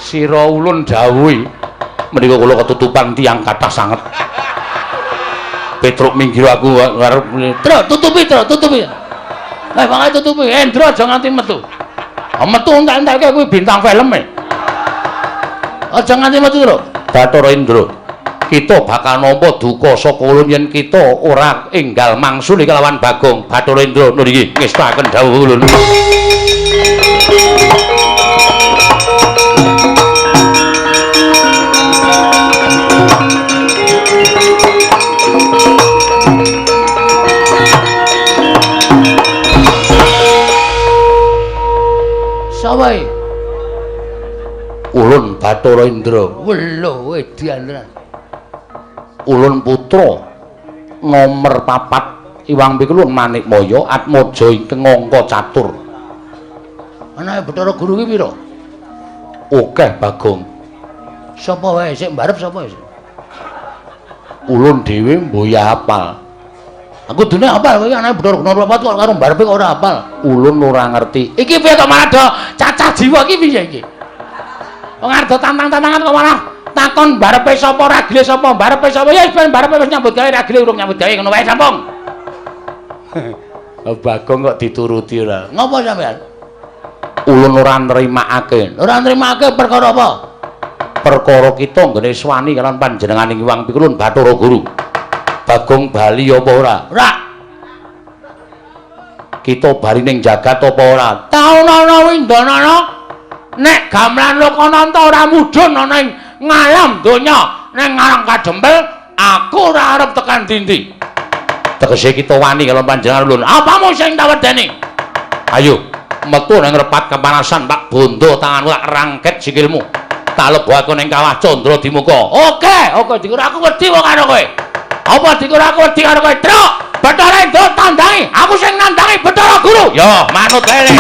Sira ulun dawuhi menika kula ketutupan tiyang kathah sanget. Petruk minggir aku arep tutupi. Pokoke tutupi. Endra aja nganti metu. Metu entek-entekke kuwi bintang film e. Aja nganti metu, Tru. Bathara Indra. Kita bakal nampa duka saka ulun yen kita ora enggal mangsuli kelawan Bagong. Bathara Indra niki ngestaken dawuh ulun. Sawai ulun Bathara Indra. Welo edian. Ulun putra nomor 4 Iwang Pikulun Manikmaya Atmaja ingkang angka catur. Anake Bathara Guru ki pira? Akeh Bagong. Sapa wae sik mbarep sapa sik? Ulun dhewe mboya hafal. Aku dene hafal kowe anake Bathara Guru nomor 4 kok karo mbarepe kok ora hafal. Ulun ora ngerti. Iki piye kok malah do cacah jiwa iki piye iki? Wong arep tantang-tantangan kok malah takon barepe sapa ragile sapa barepe sapa ya ben barepe wis nyambut gawe ragile urung nyambut gawe ngono wae sampung. Bagong kok dituruti ora. Ngopo sampean? Ulun ora nrimakake. Ora nrimakake perkara apa? Perkara kita nggone swani kalian panjenenganing Iwang Pikulun Bathara Guru. Bagong bali apa ora? Ora. Kita bali ning jagat apa ora? Taunana windanana nek gamelan Lokananta ora mudhun ana ing ngalam donya neng ngarang kadempel aku ora arep tekan dindi. Tegese kita wani kalau panjenengan ulun. Apamu sing tawedeni? Ayo metu nang repat kepanasan Pak Bondo tanganmu tak rangket sikilmu. Tak lebokake ning kawah Candra Dimuka. Oke dikira aku wedi kok karo kowe. Apa dikira aku wedi karo kowe? Truk, Bathara Indra tandangi. Aku sing nandangi Bathara Guru. Yo manut wae.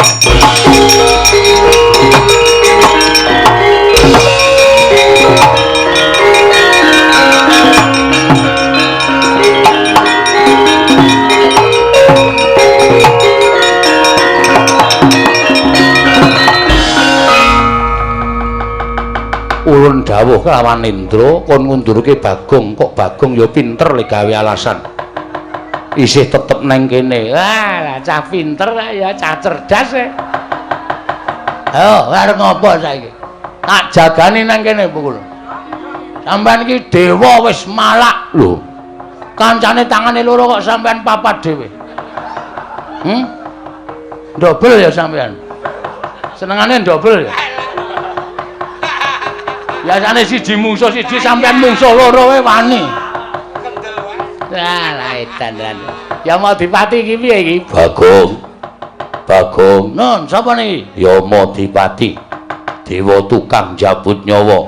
Ulun dawuh kelawan Indra kon ngundurke Bagong, kok Bagong ya pinter le gawe alasan. Isih tetep neng kene. Wah, cah pinter ya, cah cerdas e. Ayo, arep ngopo saiki? Tak jagani nang kene pukul. Sampeyan iki dewa wis malak lho. Kancane tangane loro kok sampeyan papat dhewe. Dobel ya sampeyan. Senengane dobel ya. Biasane siji mungsuh siji sampeyan mungsuh loro wae wani. Lah edan. Ya mau dipati iki piye iki? Bagong. Nun, sapa niki? Ya Madipati. Dewa tukang jabut nyawa.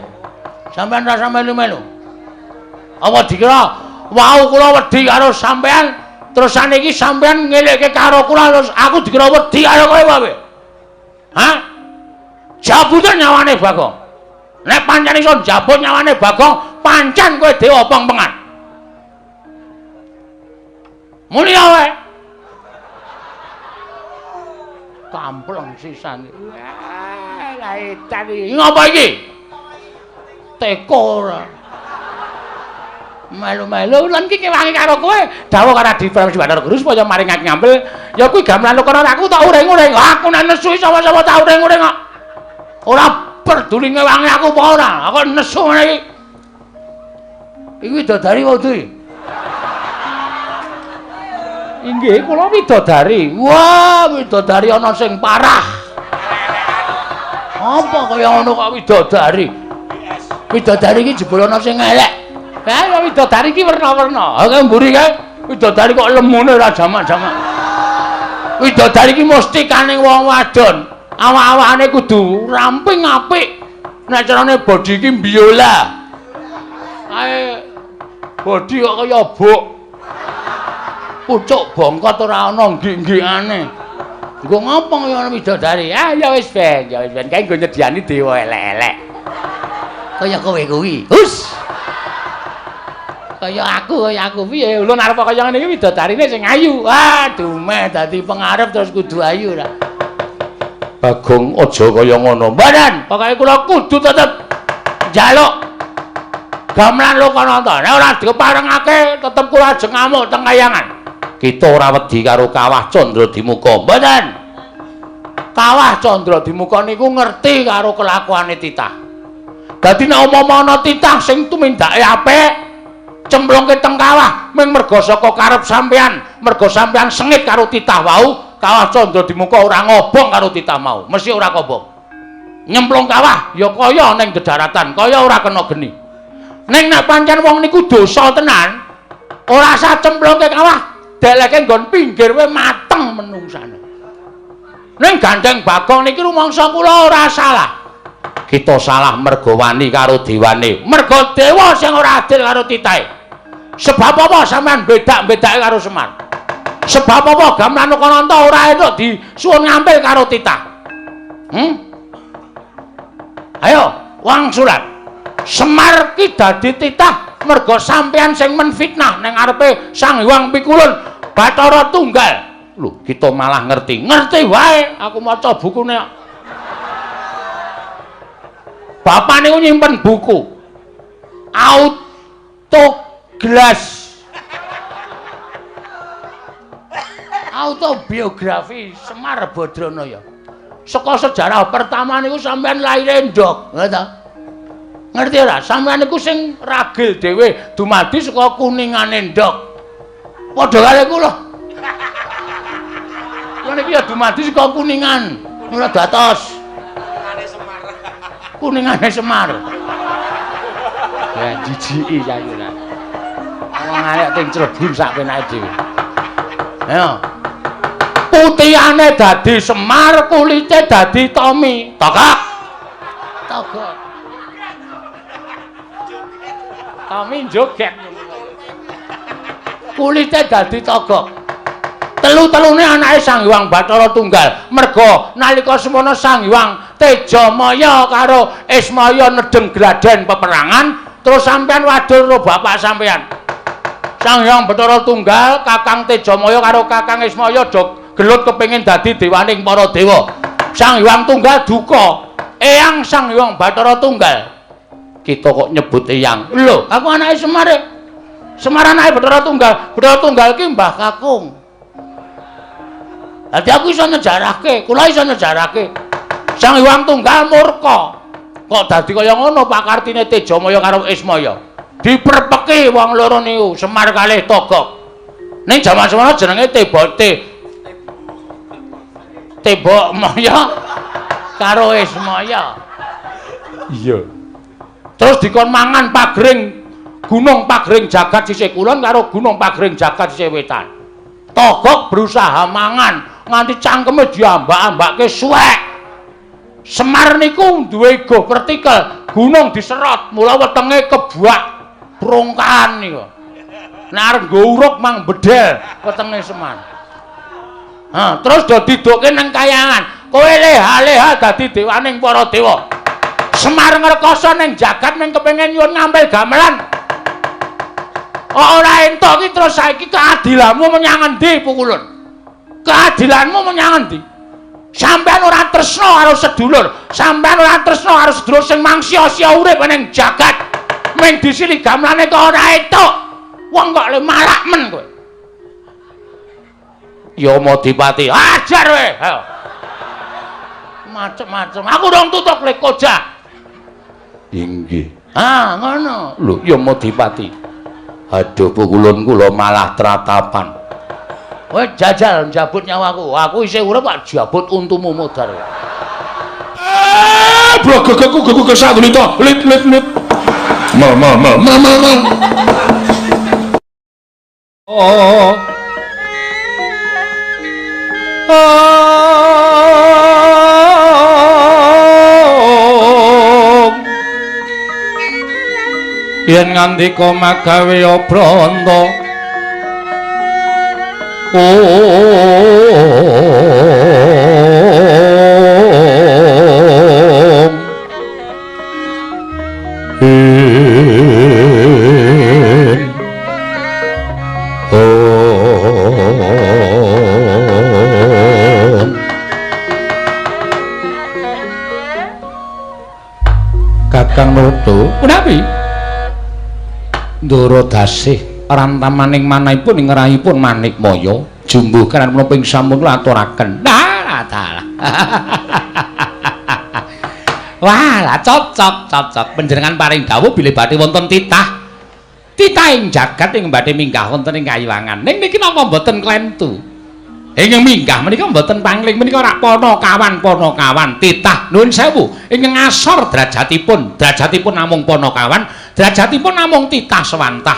Sampeyan ra melu-melu. Apa dikira wau kula wedi karo sampeyan terus saniki sampeyan ngelekke karo kula terus aku dikira wedi karo kowe wae. Hah? Jabutan nyawane Bagong. Nek pancen iso jabut nyawane Bagong, pancen kowe dewa pengpengan. Mulya wae. Kampleng sisan. Lah edan iki. Ngopo iki? Teko ora. Melu-melu lan iki kewangi karo kowe. Dawuh karo Adipra Bathara Guru supaya maring aku ngambil. Ya kuwi gamelan Lokananta aku tak uring-uring. Aku nek nesu sapa-sapa tak uring-uring kok. Ora peduli ngewangi aku apa ora. Aku nesu ngene iki. Iki widodari wae. Inggih, kula widodari. Wah, widodari ana sing parah. Apa kaya ngono kok widodari? Widodari iki jebul ana sing elek. Ha, widodari iki werna-werna. Ha mburi kae widodari kok lemune ora jamak-jamak. Widodari iki mesti kaning wong wadon. Awak-awakane kudu ramping apik. Nek carane bodi iki biola. Kae bodi kok kaya bok. Pucuk bongkot ora ana nggih-nggihane. Engko ngopo kaya widodari? Ah ya wis ben, kae nggo nyediani dewa elek-elek. Kaya kowe kuwi. Hus. Kaya aku piye? Ulun arep kaya ngene iki widodarine sing ayu. Wah, dumeh dadi pengarep terus kudu ayu ra. Bagong aja kaya ngono. Mboten, pokoke kula kudu tetep njaluk gamelan Lokananta. Nek ora diparengake tetep kula ajeng ngamuk teng kayangan. Kita ora wedi karo Kawah Candradimuka. Mboten. Kawah Candradimuka niku ngerti karo kelakuane titah. Dadi nek umpama ana titah sing tumindake apik, cemplungke teng kawah mung merga saka karep sampean, merga sampean sengit karo titah wau. Kawah Candradimuka ora ngobong karo titah mau, mesti ora kobong. Nyemplung kawah ya kaya ning dedaratan, kaya ora kena geni. Ning nek pancen wong niku dosa tenan, ora usah cemplungke kawah, deleke nggon pinggir wae mateng menungsane. Ning Gandeng Bagong niki rumangsa kula ora salah. Kita salah merga wani karo dewane, merga dewa sing ora adil karo titahe. Sebab apa sampean bedak-bedake karo Semar? Sebab apa gamelan Lokananta ora entuk disuwun ngampil karo titah? Ayo, wangsulan. Semar ki dadi titah merga sampean sing menfitnah ning ngarepe Sang Hyang Pikulun Bathara Tunggal. Lho, kita malah ngerti. Ngerti wae, aku maca bukune. Bapak niku nyimpen buku. Autoglas. Autobiografi Semar Badranaya. Saka sejarah pertama niku sampean laire ndok, ngono. Ngerti ora? Sampean niku sing ragil dhewe dumadi saka kuningane ndok. Padha karo kula. Kula niki ya dumadi saka kuningan. Mula dados kuningane Semar. Ya jijiki saiki ora. Wong arek ting Cirebon sak penake dhewe. Ayo. Putihane dadi Semar, kulite dadi Tommy. Togok. Togok. Tommy joget. Kulite dadi Togok. Telu-telune anake Sang Hyang Bathara Tunggal. Merga nalika semana Sang Hyang Tejamaya karo Ismaya nedeng gladen peperangan, terus sampean wadul karo bapak sampean. Sang Hyang Bathara Tunggal, Kakang Tejamaya karo Kakang Ismaya gelut kepengin dadi dewaning para dewa. Sang Hyang Tunggal duka. Eyang Sang Hyang Bathara Tunggal. Kita kok nyebut eyang. Lho, aku anake Semar. Semar anake Bathara Tunggal. Bathara Tunggal ki Mbah Kakung. Dadi aku iso nyejarahke, kula iso nyejarahke. Sang Hyang Tunggal murka. Kok dadi kaya ngono pakartine Tejamaya karo Ismaya. Diperpeki wong loro niku, Semar kalih Togok. Ning jaman semana jenenge Tembok Maya karo Ismaya. Iya. Terus dikon mangan pagring Gunung Pagring Jagat sisih kulon karo Gunung Pagring Jagat sisih wetan. Togok berusaha mangan nganti cangkeme diambak-ambake suwek. Semar niku duwe go vertikal, gunung diserot, mula wetenge kebuak prongkaan niku. Nek arep nggo uruk mang bedel wetenge Semar. Terus do didukke nang kayangan. Kowe leha-leha dadi dewaning para dewa. Semar ngrekoso ning jagat ning kepengin nyuwun ngampil gamelan. Ora entuk iki terus saiki keadilanmu menyang endi Pukulun? Keadilanmu menyang endi? Sampeyan ora tresna karo sedulur, sampeyan ora tresna karo sedulur sing mangsia-sia urip ning jagat. Ming disili gamelane kok ora entuk. Wong kok le marak men kowe. Ya Madipati, ajar kowe. Ayo. Macem-macem. Aku dong tutuk lek koja. Inggih. Ngono. Lho, ya Madipati. Aduh, Pukulun kula malah tratapan. Kowe jajal njabut nyawaku. Aku isih urip kok jabut untumu modar. Blogegku kesadulita. Lit. Ma. Oh. Yen ngandika magawe obranta Kakang Narada punapi Ndara dasih rantamaning manahipun ing rahipun Manikmaya jumbuh kanan menapa ing sampun aturaken. Dalah. Wah, cocok panjenengan paring dawuh bilih badhe wonten titah ing jagat ing badhe minggah wonten ing Kayuwangan. Ning niki napa mboten klentu. Ingkang minggah menika mboten pangling menika rak Panakawan titah nuwun sewu ingkang ngasor derajatipun namung Panakawan, derajatipun namung titah swantah.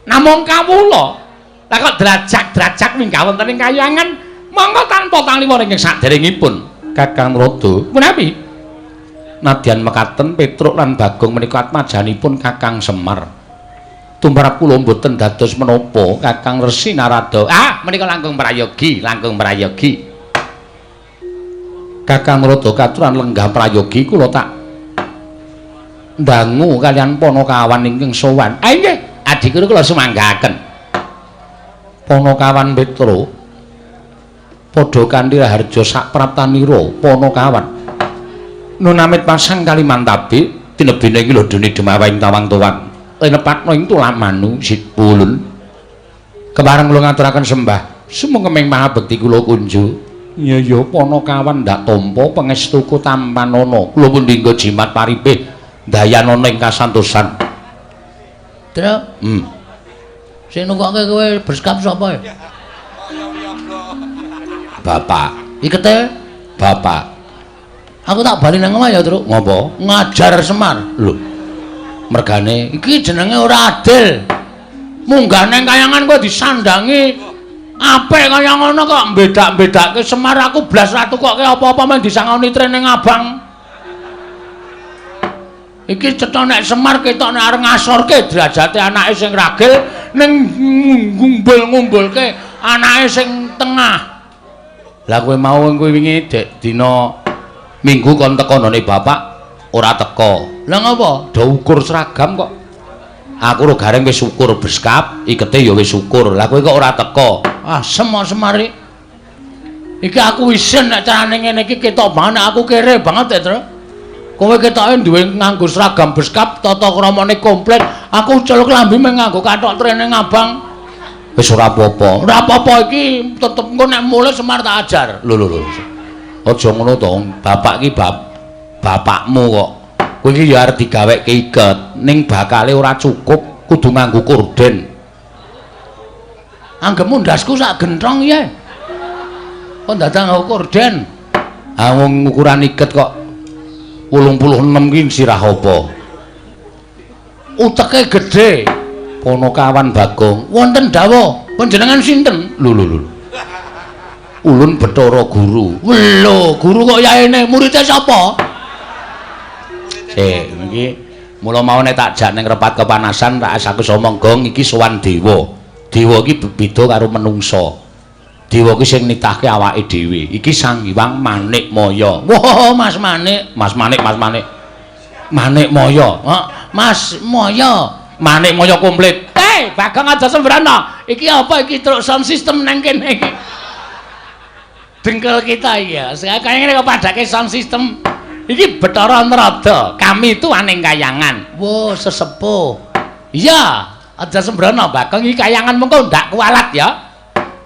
Namung kawula. Lah kok derajat minggah wonten ing Kayuwangan monggo tanpa taliwara ingkang saderengipun. Kakang Narada punapi? Nadyan mekaten Petruk lan Bagong menika atmajanipun Kakang Semar. Tumrap kula mboten dados menapa Kakang Resi Narada. Menika langkung prayogi. Kakang Narada katuran lenggah prayogi kula tak ndangu kalian Panakawan ingkang sowan. Nggih, adhi kula sumanggaken. Panakawan Petruk padha kanthi harja sak praptanira Panakawan. Nunamit pasang Kalimantabi tinebine iki lho dene Demawahing Tawang-tawang lenepatno ing Tulamanu Sipulun kepareng kula ngaturaken sembah sumengkeming mahabekti kula kunjuk ya Panakawan ndak tampa pangestuku tampanana kula pun dinggo jimat paripih dayanana ing kasantosan. Truk sing nukokke kowe berskap sapa ya? Bapak ikete bapak. Aku tak bali nang omah ya, Truk. Ngopo? Ngajar Semar. Lho. Mergane iki jenenge ora adil. Munggah nang Kayuwangan kok disandangi apik kaya ngono kok mbedak-bedake Semar aku blas ra tukokke apa-apa mung disangoni trening abang. Iki cetha nek Semar ketok nek arep ngasorke derajate anake sing ragil ning ngumpul-ngumpulke anake sing tengah. Lah kowe mau wingi dek dina Minggu kon teko none bapak ora teko. Lah ngapa? Do ukur seragam kok. Aku ro gareng wis ukur beskap, ikete ya wis ukur. Lah kowe kok ora teko? Semar-semari. Iki aku isin nek carane ngene iki ketok banget aku kere banget ya, Tru. Kowe ketoke duwe nganggo seragam beskap, tata kramane komplit. Aku ucul klambi mung nganggo kathok training abang. Wis ora apa-apa. Ora apa-apa iki tetep engko nek mulih Semar tak ajar. Lho. Aja ngono to, bapak iki bapakmu kok. Kowe iki ya arep digaweke iket, ning bakale ora cukup, kudu nganggo korden. Anggemu ndasku sak genthong ya. Kok dadak nganggo korden? Wong ukuran iket kok 86 ki sirah apa? Uteke gedhe. Panakawan Bagong. Wonten dawuh, panjenengan sinten? Lho. Ulun Bathara Guru. Lho, guru kok yaene muridé sapa? Iki mula mau nek tak jak ning repat kepanasan tak asaku omong gong iki sowan dewa. Dewa iki beda karo menungsa. Dewa iki sing nitahke awake dhewe. Iki Sang Hyang Manikmaya. Wah, Mas Manik. Manikmaya. Mas Maya. Manikmaya komplit. Bagong aja sembrana. Iki apa iki truk sound system nang kene iki? Dengkel kita ya, kayaknya kok padake sound system iki Bathara Narada, kami itu aning Kayuwangan. Wo sesepuh. Iya, aja sembrono Bagong iki Kayuwangan mengko ndak kualat ya.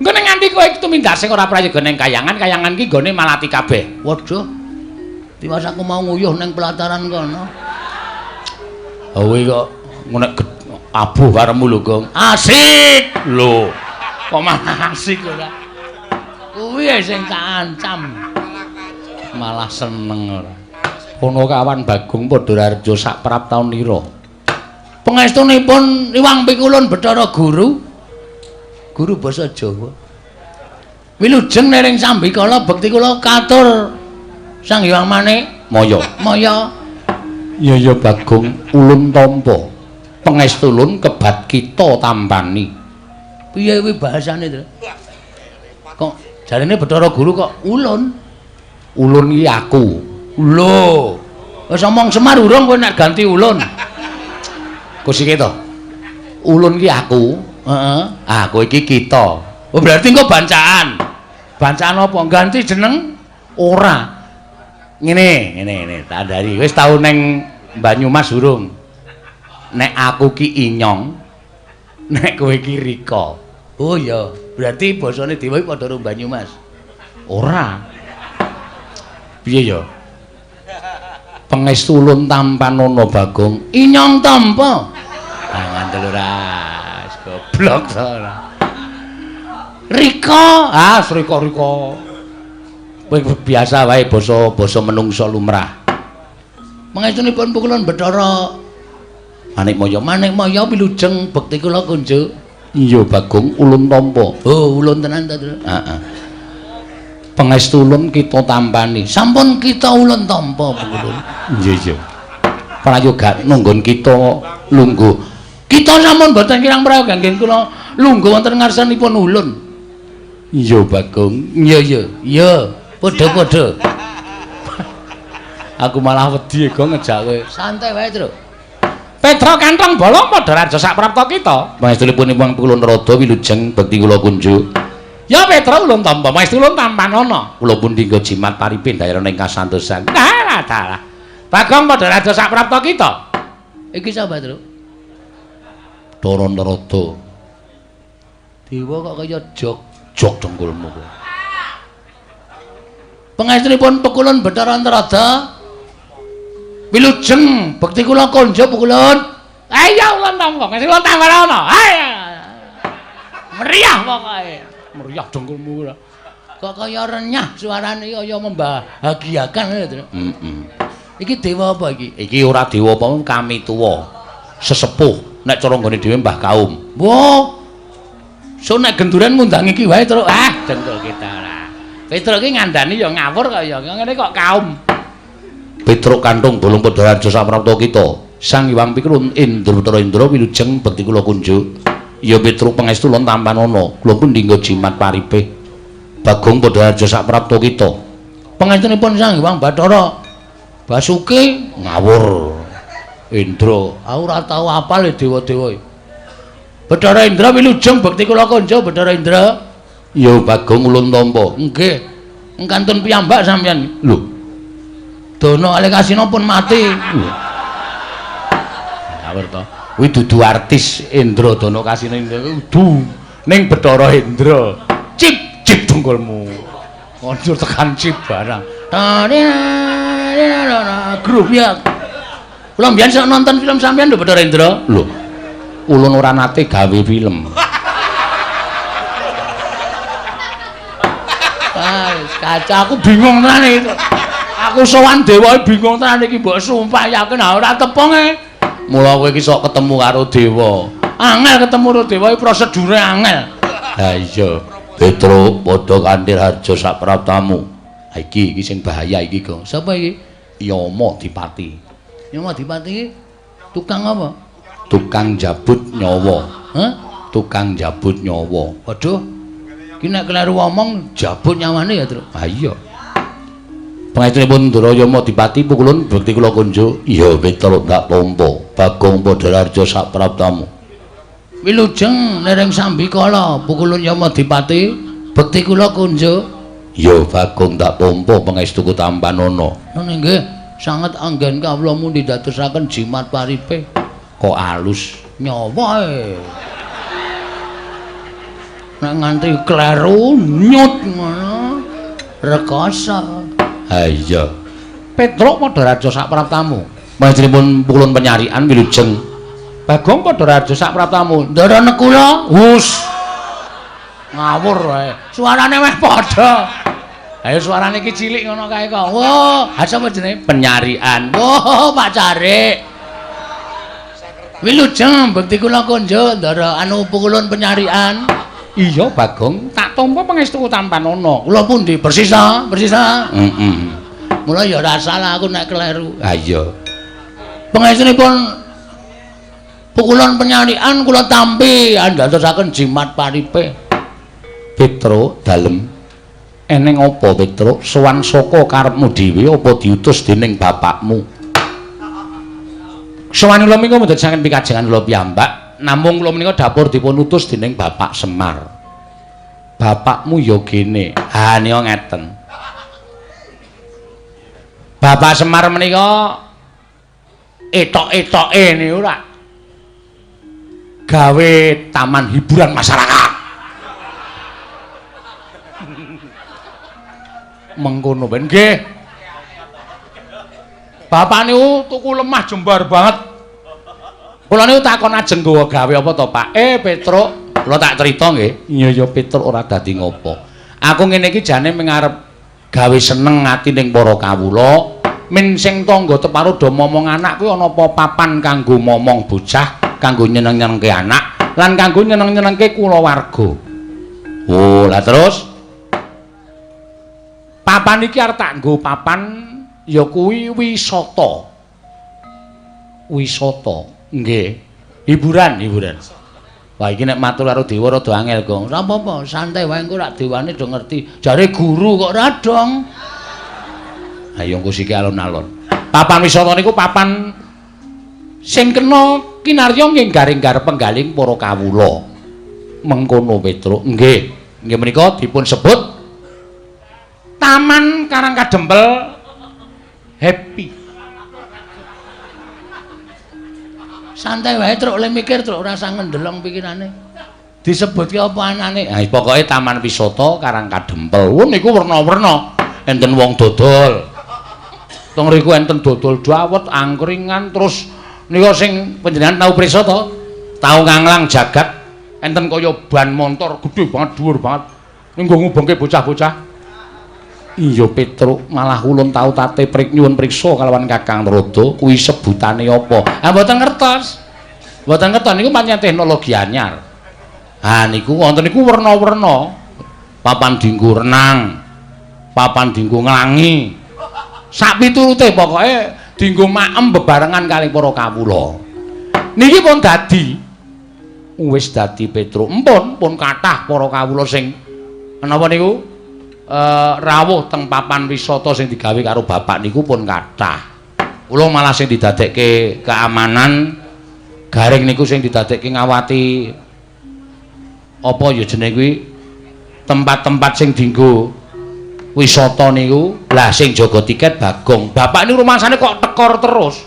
Engko ning nganti kowe iki tumindak sing ora prayoga ning Kayuwangan iki gone malati kabeh. Waduh. Tiwas aku mau nguyuh ning pelataran kono. Kowe kok ngonek abuh karemu lho, Gong. Asik lho. Kok malah asik ora. Kuwi sing tak ancam. Malah seneng ora. Panakawan Bagong padha arja sak praptaunira. Pangestunipun Iwang Pikulun Bathara Guru. Guru basa Jawa. Wilujeng nering sambikala bekti kula katur Sang Hyang Manikmaya. Ya Bagong ulun tampa. Pangestu ulun kebat kita tampani. Piye kuwi bahasane, Tru? Kok jarene Bathara Guru kok ulun? Ulun iki aku. Lho. Wis omong Semar urung kowe nek ganti ulun. Kusike to. Ulun iki aku. Heeh. Kowe iki kita. Oh berarti engko bancaan. Bancaan apa? Ganti jeneng? Ora. Ngene, tandani. Wis tau ning Banyumas urung? Nek aku ki Inyong, nek kowe ki Rika. Oh iya, berarti basane Dewa iki padha karo Banyumas. Ora. Piye ya? Pangestu ulun tampanana Bagong. Inyong tampa. Ah ngandel ora. Goblok to ora. Rika, Rika. Kowe biasa wae basa menungsa lumrah. Pangestunipun pukulan Bathara Manikmaya wilujeng bekti kula kunjuk. Iya Bagong ulun tampa. Oh, ulun tenan ta, Tru? Heeh. Pangestu ulun kita tampani. Sampun kita ulun tampa pukulun. Iya. Prayoga nunggon kita lungguh. Kita sampun boten kirang prayoga nggih kula lungguh wonten ngarsanipun ulun. Iya Bagong. Iya. Padha-padha. Aku malah wedi ego ngejak kowe. Santai wae, Tru. Petra kantong bolong padha raja sak prapta kita. Pangestunipun Hyang Pukulun Rada wilujeng bekti kula kunjuk. Ya Petra ulun tampa, pangestu ulun tampanana. Kula pun dinggo jimat paripin daeraning kasantosan. Dalah. Bagong padha raja sak prapta kita. Iki sapa, Tru? Dara Narada. Dewa kok kaya jog dengkulmu kowe. Pangestunipun Pukulun Bathara Narada wilujeng bekti kula konjo pukulun. Ayo ulun tampa, pangestu ulun tampanana. Ayo. Meriah pokoke. Meriah dengkulmu ora. Kok kaya renyah suarane kaya membahagiakan lho. Iki dewa apa iki? Iki ora dewa apa, kami tuwa. Sesepuh nek cara nggone dhewe Mbah Kaum. Wo. So nek genduran ngundang iki wae terus dengkul kita ora. Petruk iki ngandani ya ngawur kok ya. Ngene kok Kaum. Petruk kantung bolong padha raja sak prapta kita. Sang Hyang Pikulun Indra wilujeng bekti kula kunjuk. Ya Petruk pangestu ulun tampanana. Kula pun dinggo jimat paripih. Bagong padha raja sak prapta kita. Pangestunipun Sang Hyang Bathara Basuki ngawur. Indra, aku ora tau apal dewa-dewa iki. Bathara Indra wilujeng bekti kula konjo Bathara Indra. Ya Bagong ulun tampa. Nggih. Engkantun piyambak sampeyan. Lho. Dono Alekasina pun mati. Ngawur to. Kuwi dudu artis Indra Dono Kasina kudu ning Bathara Indra. Cip dengkulmu. Kondur tekan cip barang. Grup ya. Kula mbiyen sok nonton film sampeyan lho Bathara Indra. Lho. Ulun ora nate gawe film. Kaca aku bingung tenan iki. Aku sowan dewa bingung tenan iki mbok sumpah yakin ora tepung e. Mula kowe iki sok ketemu karo dewa. Angel ketemu karo dewa iki prosedure angel. Ha iya. Petruk padha kanthi harja sak praptamu. Ha iki sing bahaya iki, Go. Sapa iki? Yama Dipati. Yama Dipati iki tukang apa? Tukang jabut nyawa. Hah? Tukang jabut nyawa. Waduh. Ki nek kleru ngomong jabut nyawane ya, Tru. Ha iya. Pangestunipun Yama Dipati Pukulun bekti kula kunjuk. Iya Petruk tak tampa. Bagong padha raja sak praptamu. Wilujeng lereng Sambikala Pukulun Yama Dipati bekti kula kunjuk. Ya Bagong tak tampa pangestuku tampanana. Nggih, sanget anggen kawula mundi dadosaken jimat paripih. Kok alus nyawa e. Nek nganti kleru nyut ngono rekoso. Ha iya. Petruk padha raja sak praptamu. Panjenenganipun Pukulun Penyarian wilujeng. Bagong padha raja sak praptamu. Ndara nekula, hus. Ngawur wae. Suarane wis padha. Ayo suarane iki cilik ngono kae kok. Wo, ha sapa jenenge? Penyarian. Wo, Pak Carik. Wilujeng bekti kula konjo ndara Pukulun Penyarian. Iya Bagong, tak tampa pangestuku tampanana. Kula pundi bersisa. Mula ya ora salah aku nek kleru. Ha iya. Pangestunipun Pukulun Penyarian kula tampi andadosaken jimat paripih. Petruk dalem. Eneng apa Petruk? Sowan saka karepmu dhewe apa diutus dening bapakmu? Sowan kula menika mboten saking pikajengan kula piyambak. Namung kula menika dapur dipun utus dening Bapak Semar. Bapakmu ya gene. Ha nika ngeten. Bapak Semar menika etok-etoke niku ora gawe taman hiburan masyarakat. Mengkono ben nggih. Bapak niku tuku lemah jembar banget. Kula niku takon ajeng nggawa gawe apa to, Pak? Petruk, kula tak crita nggih. Iya Petruk ora dadi ngopo. Aku ngene iki jane mengarep gawe seneng ati ning para kawula. Min sing tangga teparo do momong anak kuwi ana apa papan kanggo momong bocah, kanggo nyeneng-nyenengke anak, lan kanggo nyeneng-nyenengke kulawarga. Oh, lah terus papan iki arep tak nggo papan ya kuwi wisata. Wisata, nggih. Hiburan. Wah iki nek matur karo dewa rada angel, Gong. Ora apa-apa, santai wae engko rak dewane do ngerti. Jare guru kok ora dong. Ayo engko siki alon-alon. Papan wisata niku papan sing kena kinarya nggih garing-garep penggaling para kawula. Mengkono Petruk. Nggih. Nggih menika dipun sebut Taman Karangkadempel Happy. Santai wae Truk, le mikir Truk, ora usah ngendelong pikirane. Disebutke apa anane? Ha pokoke Taman Wisata Karangkadempel. Niku werna-werna. Enten wong dodol. Teng mriku enten dodol dawet, angkringan, terus nika sing panjenengan tau prisa to? Tau nganglang jagat. Enten kaya ban motor gedhe banget, dhuwur banget. Ning nggo ngubengke bocah-bocah. Iya Petruk, malah ulun tau tate nyuwun priksa kalawan Kakang Narada, kuwi sebutane apa? Ah mboten ngertos. Mboten ngertos niku pancen teknologi anyar. Ha niku wonten niku werna-werna. Papan dienggo renang, papan dienggo nglangi. Sak piturute pokoke dienggo maem bebarengan kali para kawula. Niki pun dadi wis dadi Petruk. Pun kathah para kawula sing menapa niku? Rawuh teng papan wisata sing digawe karo bapak niku pun kathah. Kula malah sing didadekke keamanan garing niku sing didadekke ngawati apa ya jenenge kuwi tempat-tempat sing dienggo wisata niku. Lah sing jaga tiket Bagong. Bapak niku rumangsane kok tekor terus.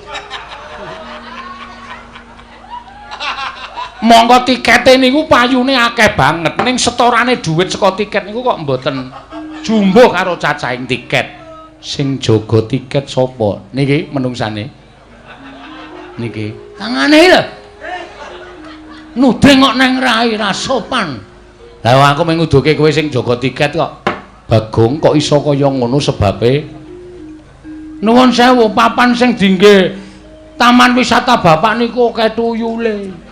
Monggo tikete niku payune akeh banget ning setorane dhuwit saka tiket niku kok mboten jumbo karo cacahing tiket. Sing jaga tiket sapa? Niki menungsane. Niki. Tangane lho. Nuding kok neng rai ra sopan. Lah aku mung nguduhke kowe sing jaga tiket kok. Bagong kok iso kaya ngono sebabe? Nuwun sewu, papan sing dingge taman wisata bapak niku akeh tuyule.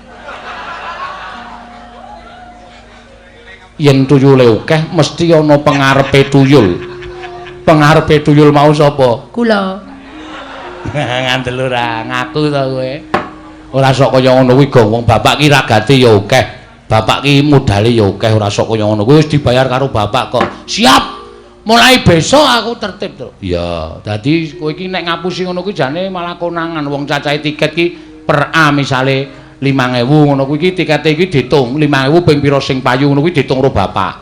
Yen tuyule akeh mesti ana pengarepe tuyul. Pengarepe tuyul mau sapa? Kula. Ngandel ora ngaku to kowe. Ora sok kaya ngono kuwi Gong, wong bapak ki ragate ya akeh. Bapak ki modale ya akeh, ora sok kaya ngono. Kuwi wis dibayar karo bapak kok. Siap. Mulai besok aku tertib to. Iya, dadi kowe iki nek ngapusi ngono kuwi jane malah konangan. Wong cacahe tiket ki per A misale 5.000 ngono kuwi iki tikete iki diitung 5.000 ping pira sing payu ngono kuwi diitung karo bapak.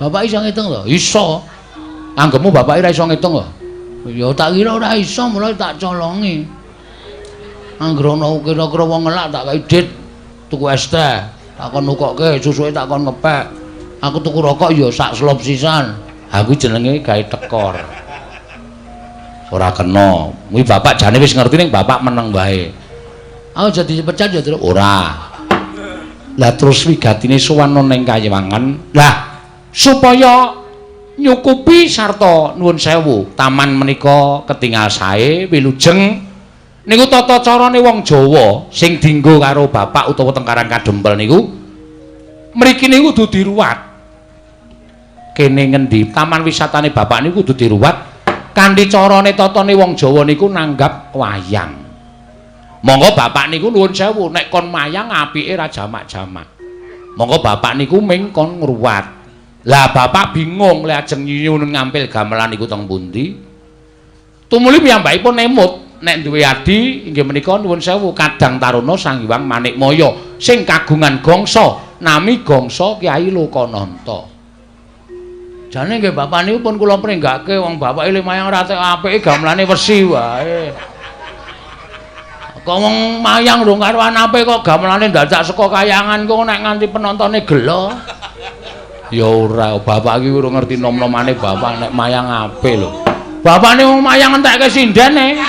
Bapak iso ngitung lho? Iso. Anggepmu bapak ora iso ngitung lho? Ya tak kira ora iso, mulai tak colongi. Anggere ana kira-kira wong ngelak tak kei dit tuku es teh, tak kon nukokke, susuke tak kon ngepek. Aku tuku rokok ya sak slop sisan. Ha kuwi jenenge gawe tekor. Ora kena. Kuwi bapak jane wis ngerti ning bapak meneng wae. Aku jadi dipecat ya terus ora. Lah terus wigatine sowan ning Kayewangan. Lah supaya nyukupi sarta nuwun sewu, taman menika ketingal sae, wilujeng. Niku tata carane wong Jawa sing dienggo karo bapak utawa teng Karangkadempel niku mriki niku kudu diruwat. Kene ngendi taman wisatane bapak niku kudu diruwat kanthi carane tatane wong Jawa niku nanggap wayang. Monggo bapak niku nuwun sewu nek kon mayang apike ra jamak-jamak. Monggo bapak niku ming kon ngruwat. Lah bapak bingung lek ajeng nyuwun ngampil gamelan niku teng pundi. Tumuli piyambakipun nemut nek duwe adi inggih menika nuwun sewu Kadang Taruna Sang Hyang Manikmaya sing kagungan gongso nami gongso Kyai Lokananta. Jane nggih bapak niku pun kula pringgake wong bapak ile mayang rate apike gamelane wesi wae. Kok wong mayang lho karo anape kok gamelane dadak saka kayangan kok nek nganti penontone gelo. Ya ora, bapak iki ora ngerti nom-nomane bapak nek mayang ape lho. Bapakne wong mayang entekke sindene.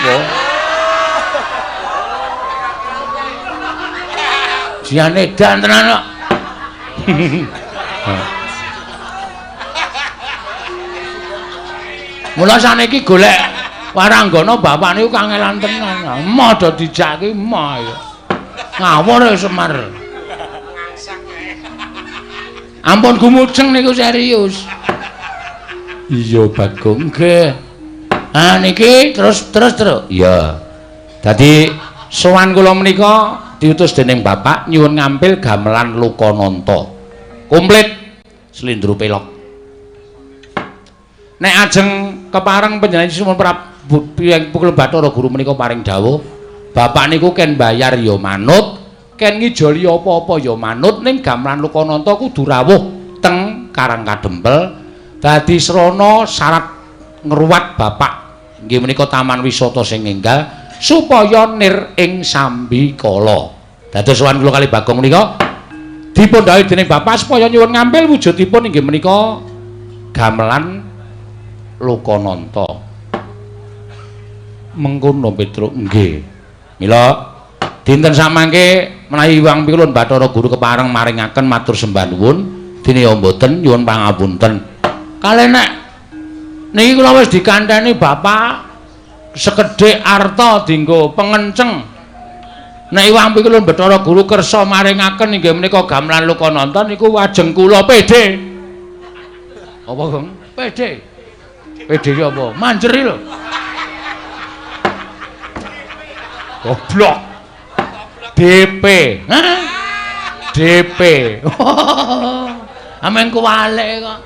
Jane dan tenan kok. Mula saniki golek waranggana bapak niku kangelan tenan. Emoh do dijaki emoh ya. Ngawur Semar. Ampun gumujeng niku serius. Iya Bagong nggih. Ah niki terus. Iya. Dadi sowan kula menika diutus dening bapak nyuwun ngampil gamelan Lukananta. Komplit slindro pelok. Nek ajeng kepareng panjenengan sumun pukul Bathara Guru menika paring dawuh, bapak niku ken bayar ya manut, ken ngijoli apa-apa ya manut ning gamelan Lukananta kudu rawuh teng Karang Kadempel. Dadi srana syarat ngruwat bapak nggih menika taman wisata sing enggal supaya nir ing sambikala. Dados sowan kula kali Bagong menika dipun dawuh dening bapak supaya nyuwun ngampil wujudipun inggih menika gamelan Lukananta. Mengkono Petruk nggih. Mila dinten samangke menawi Hyang Pilun Bathara Guru kepareng maringaken matur sembah nuwun dene mboten nyuwun pangapunten. Kalih nek niki kula wis dikandhani bapak sekedhik arta dienggo pengenceng. Nek Hyang Pilun Bathara Guru kersa maringaken inggih menika gamelan Lukananta niku wajeng kula pede. Apa, Gong? Pede. Pede apa? Manjeri lho. Goblok. DP. Hah? DP. Ameng kuwalik kok.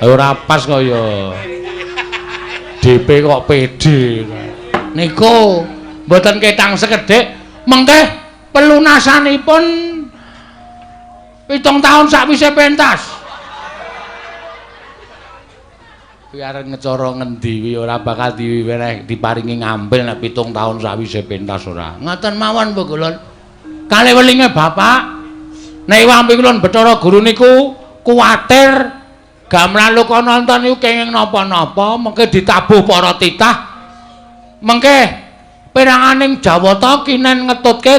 Ora pas kok ya. DP kok pede. Niku mboten ketang sekedhik, mengke pelunasanipun 7 tahun sakwise pentas. Biar ngecara ngendi wi ora bakal diparingi ngambil nek 7 tahun sawise pentas ora. Ngoten mawon Bu Kulon. Kalih welinge bapak nek Hyang Pilun Bathara Guru niku kuwatir gamelan Lukananta niku kenging napa-napa mengke ditabuh para titah. Mengke peranganing Jawata kinen ngetutke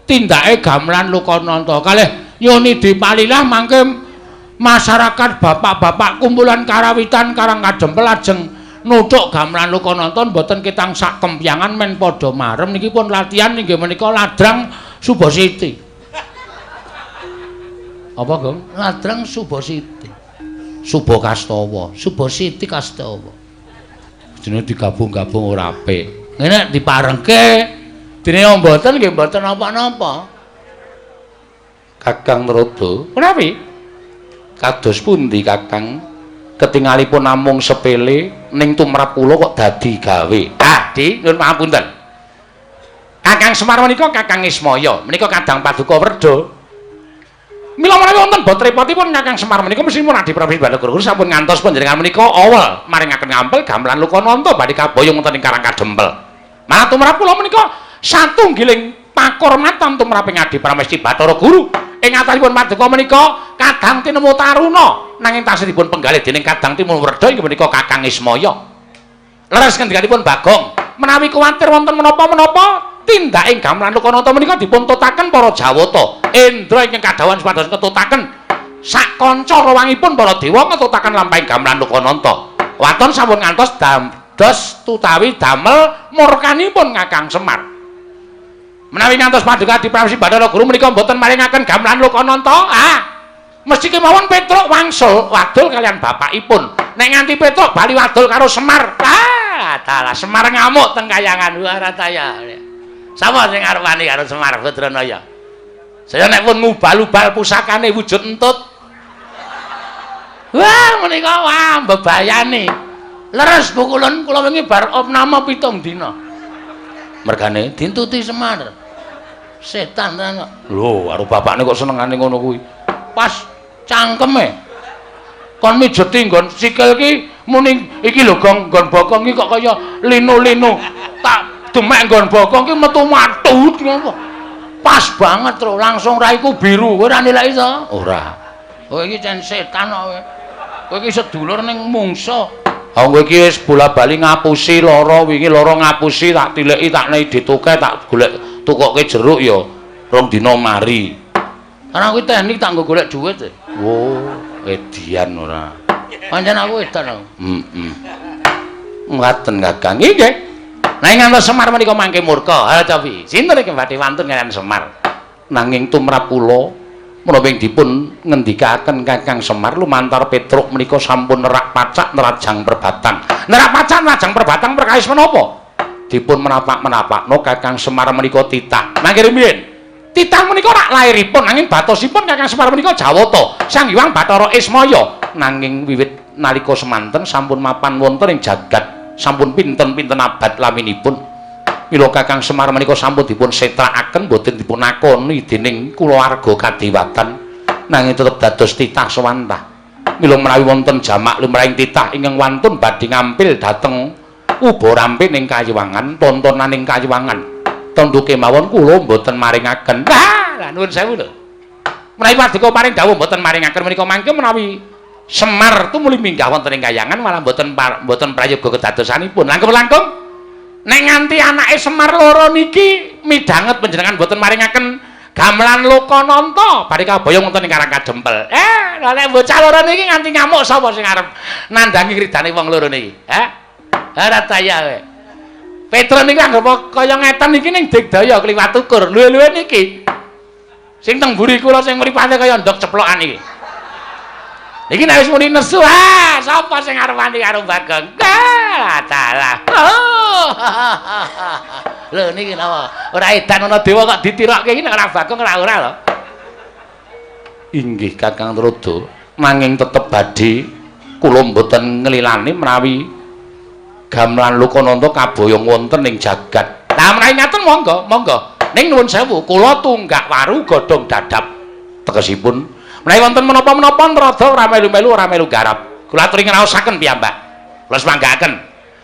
tindake gamelan Lukananta. Kalih Yoni Dipalilah mangke masyarakat bapak-bapak kumpulan karawitan Karang Kadempel lajeng nuthuk gamelan Lukananta mboten ketang sak kempyangan men padha marem niki pun latihan inggih menika ladrang Subasiti. Apa, Gong? Ladrang Subasiti. Subakastawa, Subasiti Kastawa. Jenenge digabung-gabung ora apik. Ngene diparengke dene mboten nggih mboten napa-napa. Kakang Narada. Menawi kados pundi Kakang ketingalipun namung sepele ning tumrap kula kok dadi gawe. Ah, Di, nyuwun pangapunten. Kakang Semar menika Kakang Ismaya, menika Kadang Paduka Werda. Mila menawi wonten bot repotipun Kakang Semar menika mesti pun Adi Prabu Bathara Guru sampun ngantos panjenengan menika awal maringaken ngampil gamelan Lukananta badhe kaboyong wonten ing Karang Kadempel. Malah tumrap kula menika satunggiling pakurmatan tumraping Adi Pramesti Bathara Guru. Ing atasipun paduka menika Kadang tinemu Taruna nanging tasih dipun penggalih dening Kadang Tinemu Werda inggih menika Kakang Ismaya. Leres ngendikanipun Bagong, menawi kuwatir wonten menapa-menapa tindaking gamelan Lukananta menika dipun tutaken para Jawata. Indra ingkang kadhawan supados ngetutaken sak kanca rawangipun para dewa ngetutaken lampahing gamelan Lukananta. Waton sampun ngantos dados tutawi damel murkanipun Kakang Semar. Menawi ngantos paduka Adi Prabu Bathara Guru menika mboten maringaken gamelan Lukananta, mesti kemawon Petruk wangsul wadul kalian bapakipun. Nek nganti Petruk bali wadul karo Semar, dalah Semar ngamuk teng kayangan Warataya. Sapa sing arepane karo Semar Badranaya? Saya nek pun ngubal-ubal pusakane wujud entut. Wah, menika wah bebayane. Leres pukulan kula wingi bar opname 7 dina. Mergane dintuti Semar. Setan tenan. Lho, karo bapakne kok senengane ngono kuwi. Pas cangkeme. kon mijeti nggon sikil ki muni iki lho gong nggon bokong iki kok kaya linu-linu tak demek nggon bokong ki metu matut ngono pas banget lho langsung raiku biru kowe ora nilai to ora kowe iki cen setan kok kowe iki sedulur ning mungsa kowe iki wis bola-bali ngapusi lara wingi lara ngapusi tak tileki tak nei dituke tak golek tukoke jeruk ya rong dina mari karena kuwi teknik tak nggo golek dhuwit oh edian ora pancen aku edan ngaten Kakang nggih nanging ngantos Semar menika mangke murka ha Cobi sinten iki badhe wantun kalian Semar nanging tumrap kula menapa dipun ngendikaken Kakang Semar lumantar Petruk menika sampun nerak pacak nerajang perbatang nerak pacak nerajang perbatang perkawis menapa dipun menapak-menapakno Kakang Semar menika titah mangke riyen titah menika rak lairipun nanging batosipun Kakang Semar menika Jawata Sang Hyang Bathara Ismaya nanging wiwit nalika semanten sampun mapan wonten ing jagat sampun pinten-pinten abad laminipun mila Kakang Semar menika sampun dipun setrakaken boten dipun akoni dening kulawarga kadewatan nanging tetep dados titah sawantah mila menawi wonten jamak lumrahing titah ingkang wantun badhe ngampil dhateng uba rampe ning Kayiwangan tontonan ing Kayiwangan tonduke mawon kula mboten maringaken. Lah nuwun sewu lho. Menawi Paduka paring dawuh mboten maringaken menika mangke menawi Semar tumuli minggah wonten ing Kayangan malah mboten prayoga kedadosanipun. Langkung-langkung nek nganti anake Semar loro niki midhanget panjenengan mboten maringaken gamelan Lokananta bari kaboyong wonten ing Karang Kadempel. Lha nek bocah loro niki nganti ngamuk sapa sing arep nandangi kridane wong loro niki? Ora taya kowe. Petro niki anggap kaya ngeten iki ning Digdaya kliwat ukur. Luwe-luwe niki. Sing teng mburi kula sing mripate kaya ndok ceplokan iki. Niki nek wis muni nesu, sapa sing arep wani karo Bagong? Dalah. Lho niki napa? Ora edan ana dewa kok ditirokke iki nek ora Bagong ora lho. Inggih Kakang Trudo, nanging tetep badhe kula mboten nglilani menawi gamelan Lokananta kaboyong wonten ing jagat. Lah menawi ngaten monggo, monggo. Ning nuwun sewu, kula tunggak waru godhong dadap. Tegesipun menawi wonten menapa-menapa Narada ora melu-melu ora melu garap. Kula aturi ngraosaken piyambak. Kula semanggaken.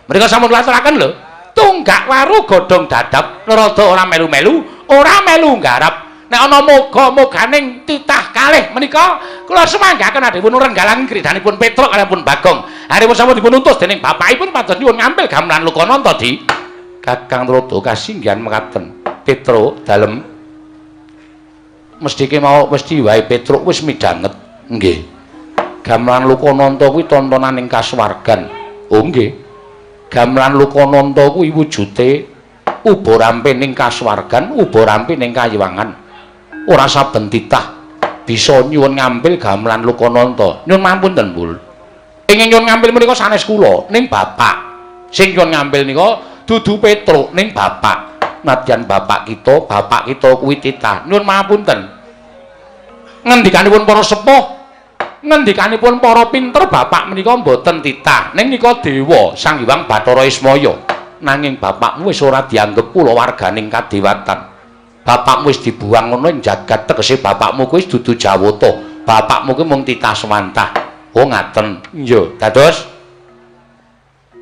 Mrika sampun kula aturaken lho. Tunggak waru godhong dadap, Narada ora melu-melu, ora melu garap. Nek ana moga-moganing titah kalih menika kula semanggaken adhipun renggalang kridanipun Petruk kaliyan Bagong. Haripun sampun dipun utus dening bapakipun pados nyuwun ngampil gamelan Lokananta di Kakang Trudo kasinggihan mekaten. Petruk dalem mesti ki mau mesti wae Petruk wis midhanget. Nggih. Gamelan Lokananta kuwi tontonan ing kasuwargan. Oh nggih. Gamelan Lokananta kuwi wujute uba rampe ning kasuwargan, uba rampe ning Kayiwangan. Ora saben titah bisa nyuwun ngambil gamelan Lokananta. Nyuwun mapunten, Mbul. Ingin nyuwun ngambil menika sanes kula ning bapak. Sing nyuwun ngambil nika dudu Petruk ning bapak. Nadyan bapak kita kuwi titah. Nyuwun mapunten. Ngendikanipun para sepuh, ngendikanipun para pinter bapak menika mboten titah. Ning nika dewa Sang Hyang Bathara Ismaya. Nanging bapakmu wis ora dianggep kulawarganing kadewatan. Bapakmu wis dibuang ngono ing jagat tegese bapakmu kuwi dudu Jawata. Bapakmu kuwi mung titah semantah. Oh ngaten. Iya, dados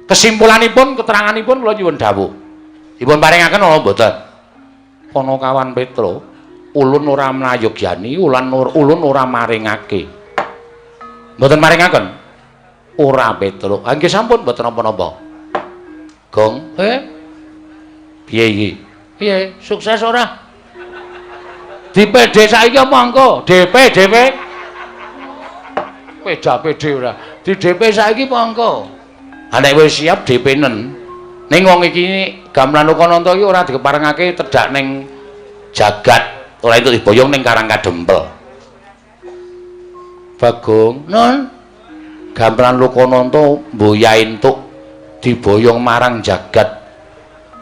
kesimpulanipun keteranganipun kula nyuwun dawuh. Dipun paringaken apa mboten? Ana kawan Petruk, ulun ora mlayogyani, ulun ora maringake. Mboten maringaken? Ora Petruk. Nggih sampun mboten napa-napa. Gong, piye iki? Piye? Sukses ora? DPD saiki apa engko? DP PD ora. Di DP saiki apa engko? Nek wis siap DP-nen. Ning wong iki gamelan Lokananta iki ora dikeparengake tedhak ning jagat, ora entuk diboyong ning Karang Kadempel. Bagong, nun. Gamelan Lokananta mboya entuk diboyong marang jagat.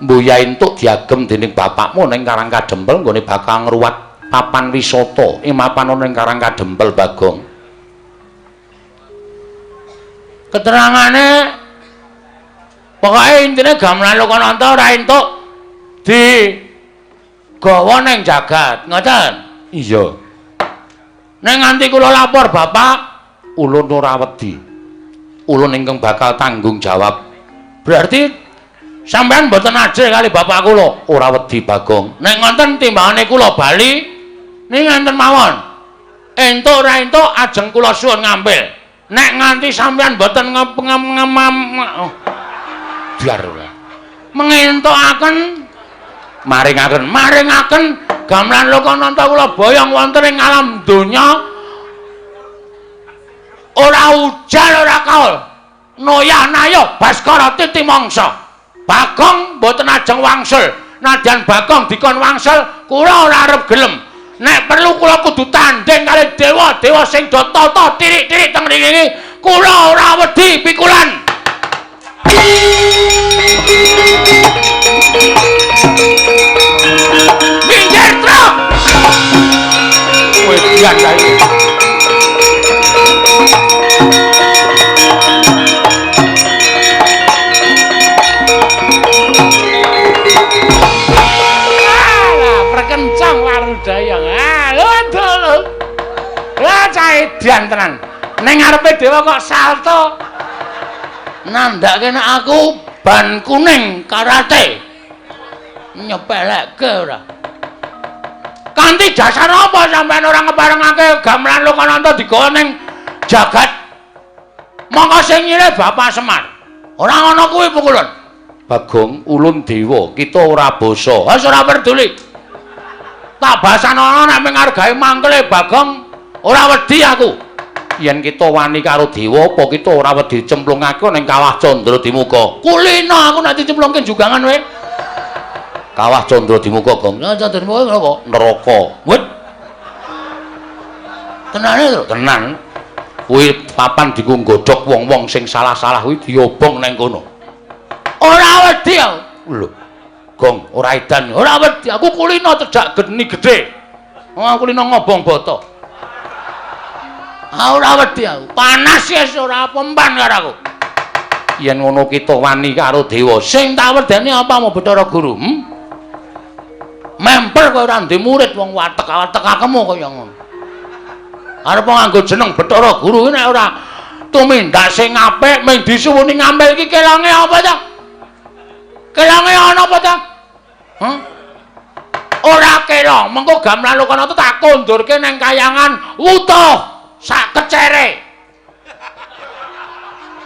Mboya entuk diagem dening bapakmu ning Karang Kadempel nggone bakal ngruwat papan wisata ing mapan ana ing Karang Kadempel Bagong. Keterangane pokoke intine gamelan Lokananta ora entuk digawa ning jagat, ngoten? Iya. Nek nganti kula lapor bapak, ulun ora wedi. Ulun ingkang bakal tanggung jawab. Berarti sampean mboten ajrih kali bapak kula. Ora wedi Bagong. Nek ngoten timbangane kula bali ning ngenten mawon. Entuk ora entuk ajeng kula suwun ngambil. Nek nganti sampean mboten biar ora. Mengentukaken maringaken gamelan Lokananta kula boyong wonten ing alam donya. Ora ujar ora kaul. Noyah-nayah Baskara titi mangsa. Bagong mboten ajeng wangsul. Nadyan Bagong dikon wangsul, kula ora arep gelem. Nek perlu kula kudu tanding kali dewa-dewa sing do tata tirik-tirik teng mriki. Kula ora wedi pikulan. Minggir truk. Wedian kae. Perkencang warudayang. Lho. Lah cah edan tenan. Ning ngarepe dewa kok salto. Nandhake nek aku ban kuning karate. Nyepelekke ora. Kanthi dasar apa sampean ora ngeparengake gamelan Lokananta digawa ning jagat? Mongko sing nyilih Bapak Semar. Ora ngono kuwi pukulun. Bagong, ulun dewa, kita ora basa. Wis ora peduli. Tak basana nek mung ngargahi mangkele Bagong, ora wedi aku. Yen kita wani karo dewa apa kita ora wedi cemplungake ning Kawah Candra Dimuka. Kulina aku nek dicemplungke jugangan wae. Kawah Candra Dimuka, Gong. Ya Candra Dimuka napa? Neraka. Wit. Tenane to? Tenan. Kuwi papan dienggo nggodhog wong-wong sing salah-salah kuwi diobong ning kono. Ora wedi aku. Lho. Gong, ora edan. Ora wedi. Aku kulina cedhak geni gedhe. Aku kulina ngobong bata. Ora wedi aku. Panas wis ora pempan karo aku. Yen ngono kita wani karo dewa, sing tak wedeni apa mau Bathara Guru? Memper kowe ora ndek murid wong watek-watek akemu kaya ngono. Arep nganggo jeneng Bathara Guru nek ora tumindak sing apik mung disuwuni ngambil iki kelange apa ta? Kelange ana apa ta? Ora kela, mengko gamelan Lokananta tak kondurke ning kayangan wutuh. Sak kecere.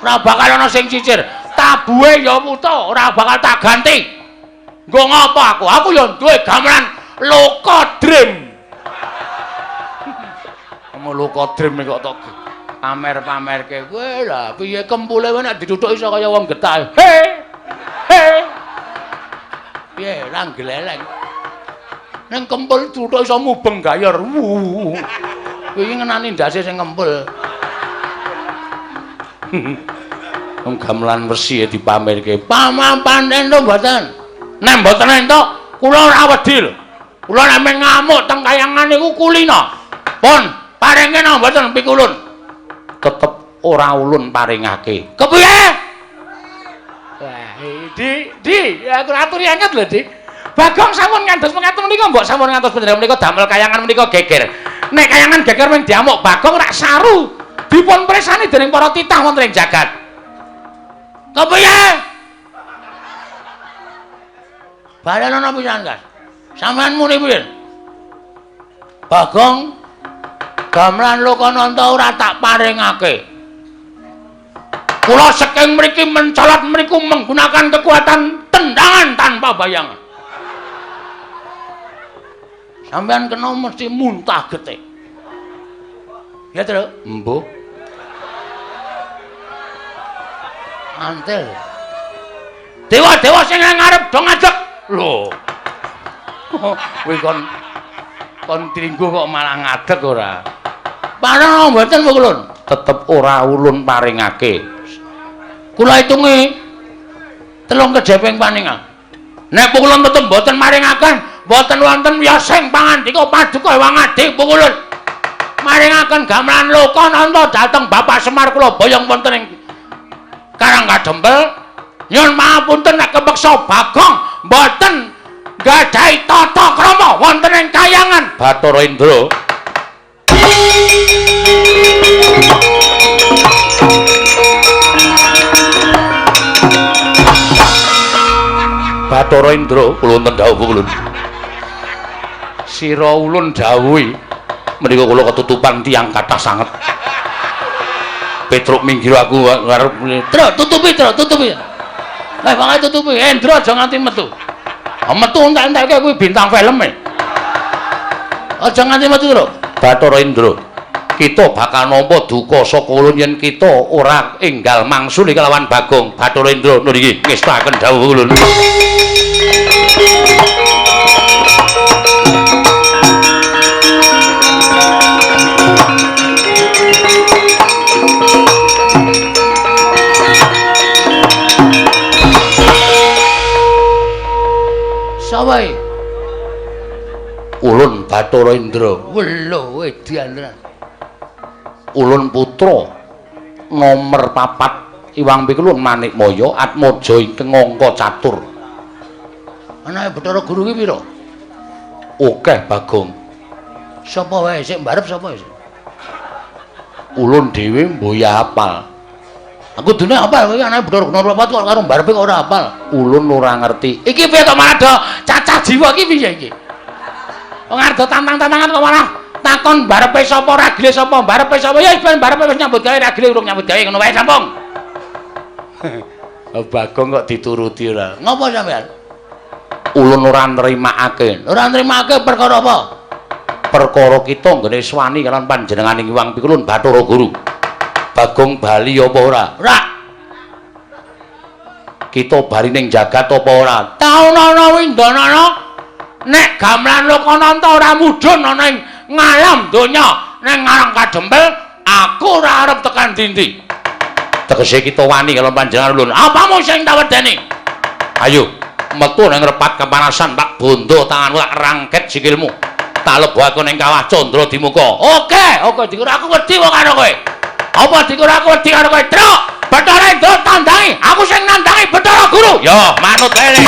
Ora bakal ana sing cicir. Tabuhe ya wutuh, ora bakal tak ganti. Nggo ngopo aku? Aku ya duwe gamelan Lokadrim. Kamu Lokadrim kok tok pamer-pamerke kowe lha piye kempule kowe nek dituthuk iso kaya wong getah. He. Piye ra gleleng. Ning kempul tuthuk iso mubeng gayor. Kowe iki ngenani ndase sing kempul. Wong gamelan wesi dipamerke. Pamapan entuk mboten? Nek mboten entuk, kula ora wedi lho. Kula nek ngamuk teng kayangan niku kulina. Pun, paringke napa mboten pikulun? Tetep ora ulun paringake. Kepiye? Wah, Di, aku aturi anget lho, Di. Bagong sampun ngantos mengaten menika, mbok sampun ngantos panjenengan menika damel kayangan menika geger. Nek kayangan geger mung diamuk Bagong rak saru dipun presani dening para titah wonten ing jagat. Kepiye? Balana pisan, Kas. Sampeyan muni piye? Bagong gamelan Lokananta ora tak paringake. Kula saking mriki mencolot mriku menggunakan kekuatan tendangan tanpa bayangan. Sampeyan kena mesti muntah getih. Ya, Tru? Mbuh. Antel. Dewa-dewa sing ngarep do ngajak. Lho. Kuwi kon tringguh kok malah ngadeg ora. Parang mboten Kulun. Tetep ora ulun paringake. Kula hitungi 3 kejeping paningan. Nek Kulun tetep mboten maringaken, mboten wonten wiyosing pangandika paduka Hyang Adi Kulun. Maringaken gamelan Lokananta dhateng Bapak Semar kula boyong wonten ing Karangkadempel. Nyuwun pangapunten nek kepeksa Bagong mboten gadhahi tata krama wonten ing kayangan Bathara Indra. Bathara Indra kula wonten dawuh kula. Sira ulun dawuhi menika kula ketutupan tiyang kathah sanget. Petruk minggir aku arep tutupi. Lah wae tutupi. Indra aja nganti metu. Metu entek-entekke kuwi bintang film e. Aja nganti metu lho. Bathara Indra, kita bakal nampa duka saka ulun yen kita ora enggal mangsuli kelawan Bagong. Bathara Indra niki ngestaken dawuh ulun. Sawae ulun Bathara Indra welo ediandran ulun putra nomor 4 Iwang Pikulun Manikmaya Atmaja ingkang angka catur. Anake Bathara Guru ki pira? Akeh Bagong. Sapa wae sik mbarep sapa sik? Ulun dhewe mboya hafal. Aku dene hafal kowe anake Bathara Guru nomor 4 kok karo mbarepe kok ora hafal. Ulun ora ngerti. Iki piye kok malah cacah jiwa iki piye iki? Wong arep tantang-tantangan kok malah takon barepe sapa ragile sapa barepe sapa ya ben barepe wis nyambut gawe ragile urung nyambut gawe ngono wae sampung. Bagong kok dituruti ora. Ngopo sampean? Ulun ora nrimakake. Ora nrimakake perkara apa? Perkara kita nggone swani kalian panjenenganing Iwang Pikulun Bathara Guru. Bagong bali apa ora? Ora. Kita bali ning jagat apa ora? Taunana windanana nek gamelan Lokananta ora mudhun ana ing ngalam donya ning ngarang kadempel aku ora arep tekan dindi. Tegese kita wani karo panjenengan ulun. Apamu sing tak wedeni? Ayo metu ning repat kepanasan Pak Bondo tanganmu tak rangket sikilmu. Tak lebokake ning kawah Candra Dimuka. Oke dikira aku wedi kok karo kowe. Apa dikira aku wedi karo kowe? Truk Bathara Indra tandangi, aku sing nandangi Bathara Guru. Yo manut ae.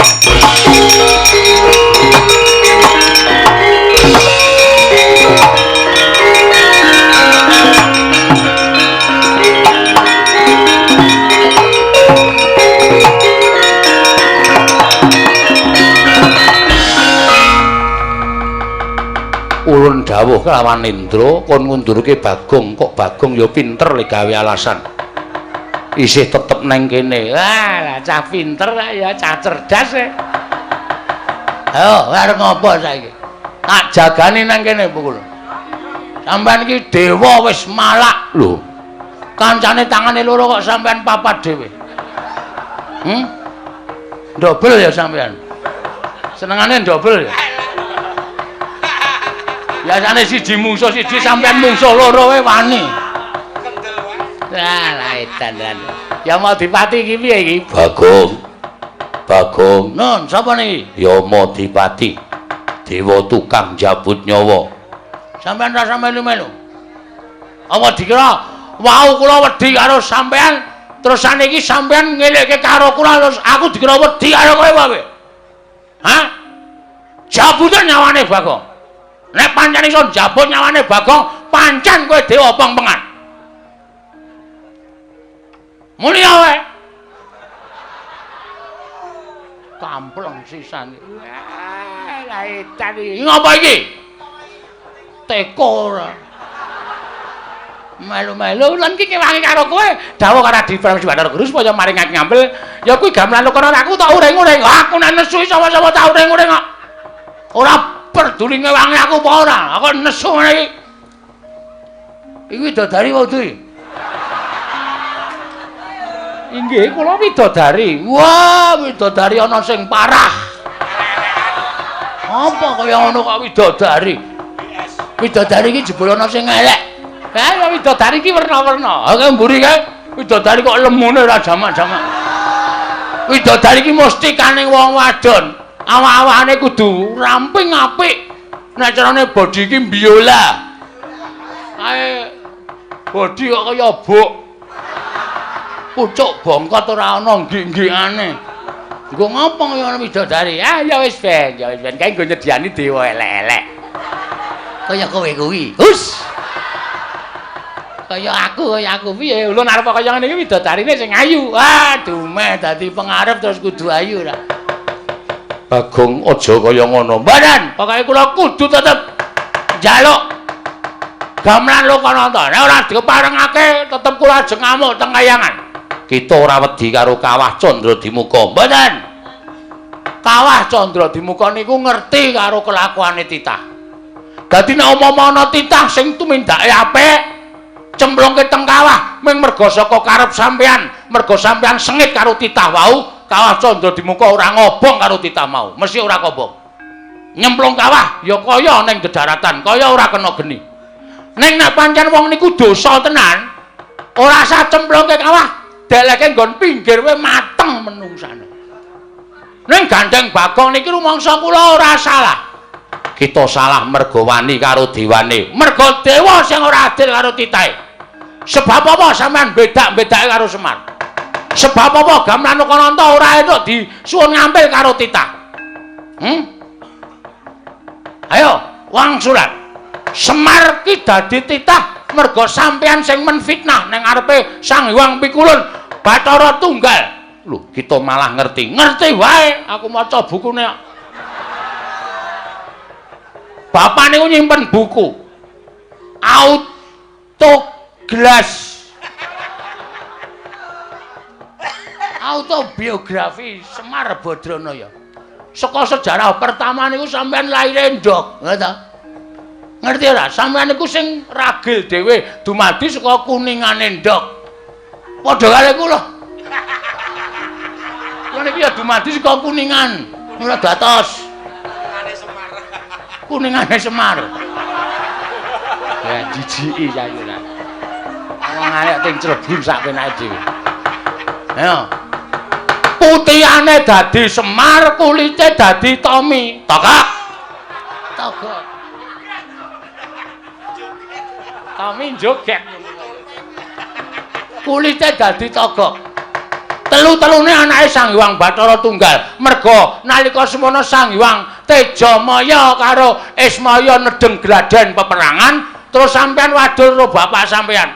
Ulun dawuh kelawan Indra kon ngundurke Bagong, kok Bagong ya pinter le gawe alasan. Isih tetep neng kene. Wah, cah pinter ya, cah cerdas e. Ayo, arep ngopo saiki? Tak jagani nang kene pukul. Sampeyan iki dewa wis malak lho. Kancane tangane loro kok sampeyan papat dhewe. Dobel ya sampeyan. Senengane dobel ya. Biasane siji mungsuh siji sampeyan mungsuh loro wae wani. Lah edan. Ya mau dipati iki piye iki? Bagong. Nun, sapa niki? Ya Madipati. Dewa tukang jabut nyawa. Sampeyan ra sampe melu. Apa dikira wau kula wedi karo sampeyan terus saniki sampeyan ngelekke karo kula terus aku dikira wedi karo kowe wae. Hah? Jabutan nyawane Bagong. Nek pancen iso jabut nyawane Bagong, pancen kowe dewa pengpengan. Muni wae. Kampleng sisan. Lah edan iki. Ngopo iki? Teko ora. Melu-melu lan iki kewangi karo kowe. Dawuh karo Adipram Bathara Guru supaya maringake ngampil. Ya kuwi gamelan Lokananta aku tak uring-uring. Aku nek nesu sapa-sapa tak uring-uring kok. Ora peduli ngewangi aku apa ora. Aku nesu ngene iki. Iki widodari wae iki. Inggih, kula widodari. Wah, widodari ana sing parah. Apa kaya ngono kok widodari? Widodari iki jebul ana sing elek. Ya widodari iki werna-werna. Oke mburi kae widodari kok lemune ora jamak-jamak. Widodari iki mesti kaning wong wadon. Awak-awakane kudu ramping apik. Nek carane bodi iki biola. Kae bodi kok kaya bok. Pucuk bongkot ora ana nggih-nggihane. Engko ngopo kaya ana widodari? Ah ya wis ben, kae nggo nyediani dewa elek-elek. Kaya kowe kuwi. Hus. kaya aku piye ulun arep kaya ngene iki widodarine sing ayu. Waduh meh dadi pengarep terus kudu ayu ra. Bagong aja kaya ngono. Mboten, pokoke kula kudu tetep njaluk gamelan Lokananta. Nek ora diparengake tetep kula ajeng ngamuk teng kayangan. Kita ora wedi karo Kawah Candradimuka. Mboten. Kawah Candradimuka niku ngerti karo kelakuane titah. Dadi nek umpama ana titah sing tumindake apik, cemplungke teng kawah mung merga saka karep sampean, merga sampean sengit karo titah wau, Kawah Candradimuka ora ngobong karo titah mau, mesti ora kobong. Nyemplung kawah ya kaya ning dedaratan, kaya ora kena geni. Ning nek pancen wong niku dosa tenan, ora usah cemplungke kawah, deleke nggon pinggir wae mateng menungsane. Ning gandeng Bagong niki rumangsa kula ora salah. Kita salah mergo wani karo dewane, mergo dewa sing ora adil karo titahe. Sebab apa sampean bedak-bedake karo Semar? Sebab apa gamelan Lokananta ora entuk disuwun ngampil karo titah? Ayo, wangsulan. Semar ki dadi titah mergo sampean sing menfitnah ning ngarepe Sang Hyang Pikulun Bathara Tunggal. Lho, kita malah ngerti wae. Aku maca bukune. Bapak niku nyimpen buku autobiografi Semar Badranaya. Saka sejarah pertama niku sampean laire ndok, ngerti ora? Sampean niku sing ragil dhewe dumadi saka kuningane ndok. Padha karo kula. Kula niki ya dumadi saka kuningan, ora gatos. Kuningane Semar. Ya jijiki sayu lah. Wong arek ting Cirebon sak penake dhewe. Ayo. Putihane dadi Semar, kulite dadi Tommy. Togok. Tommy joget. Kulite dadi Togok. Telu-telune anake Sang Hyang Bathara Tunggal. Merga nalika semana Sang Hyang Tejamaya karo Ismaya nedeng gladen peperangan, terus sampean wadul karo bapak sampean.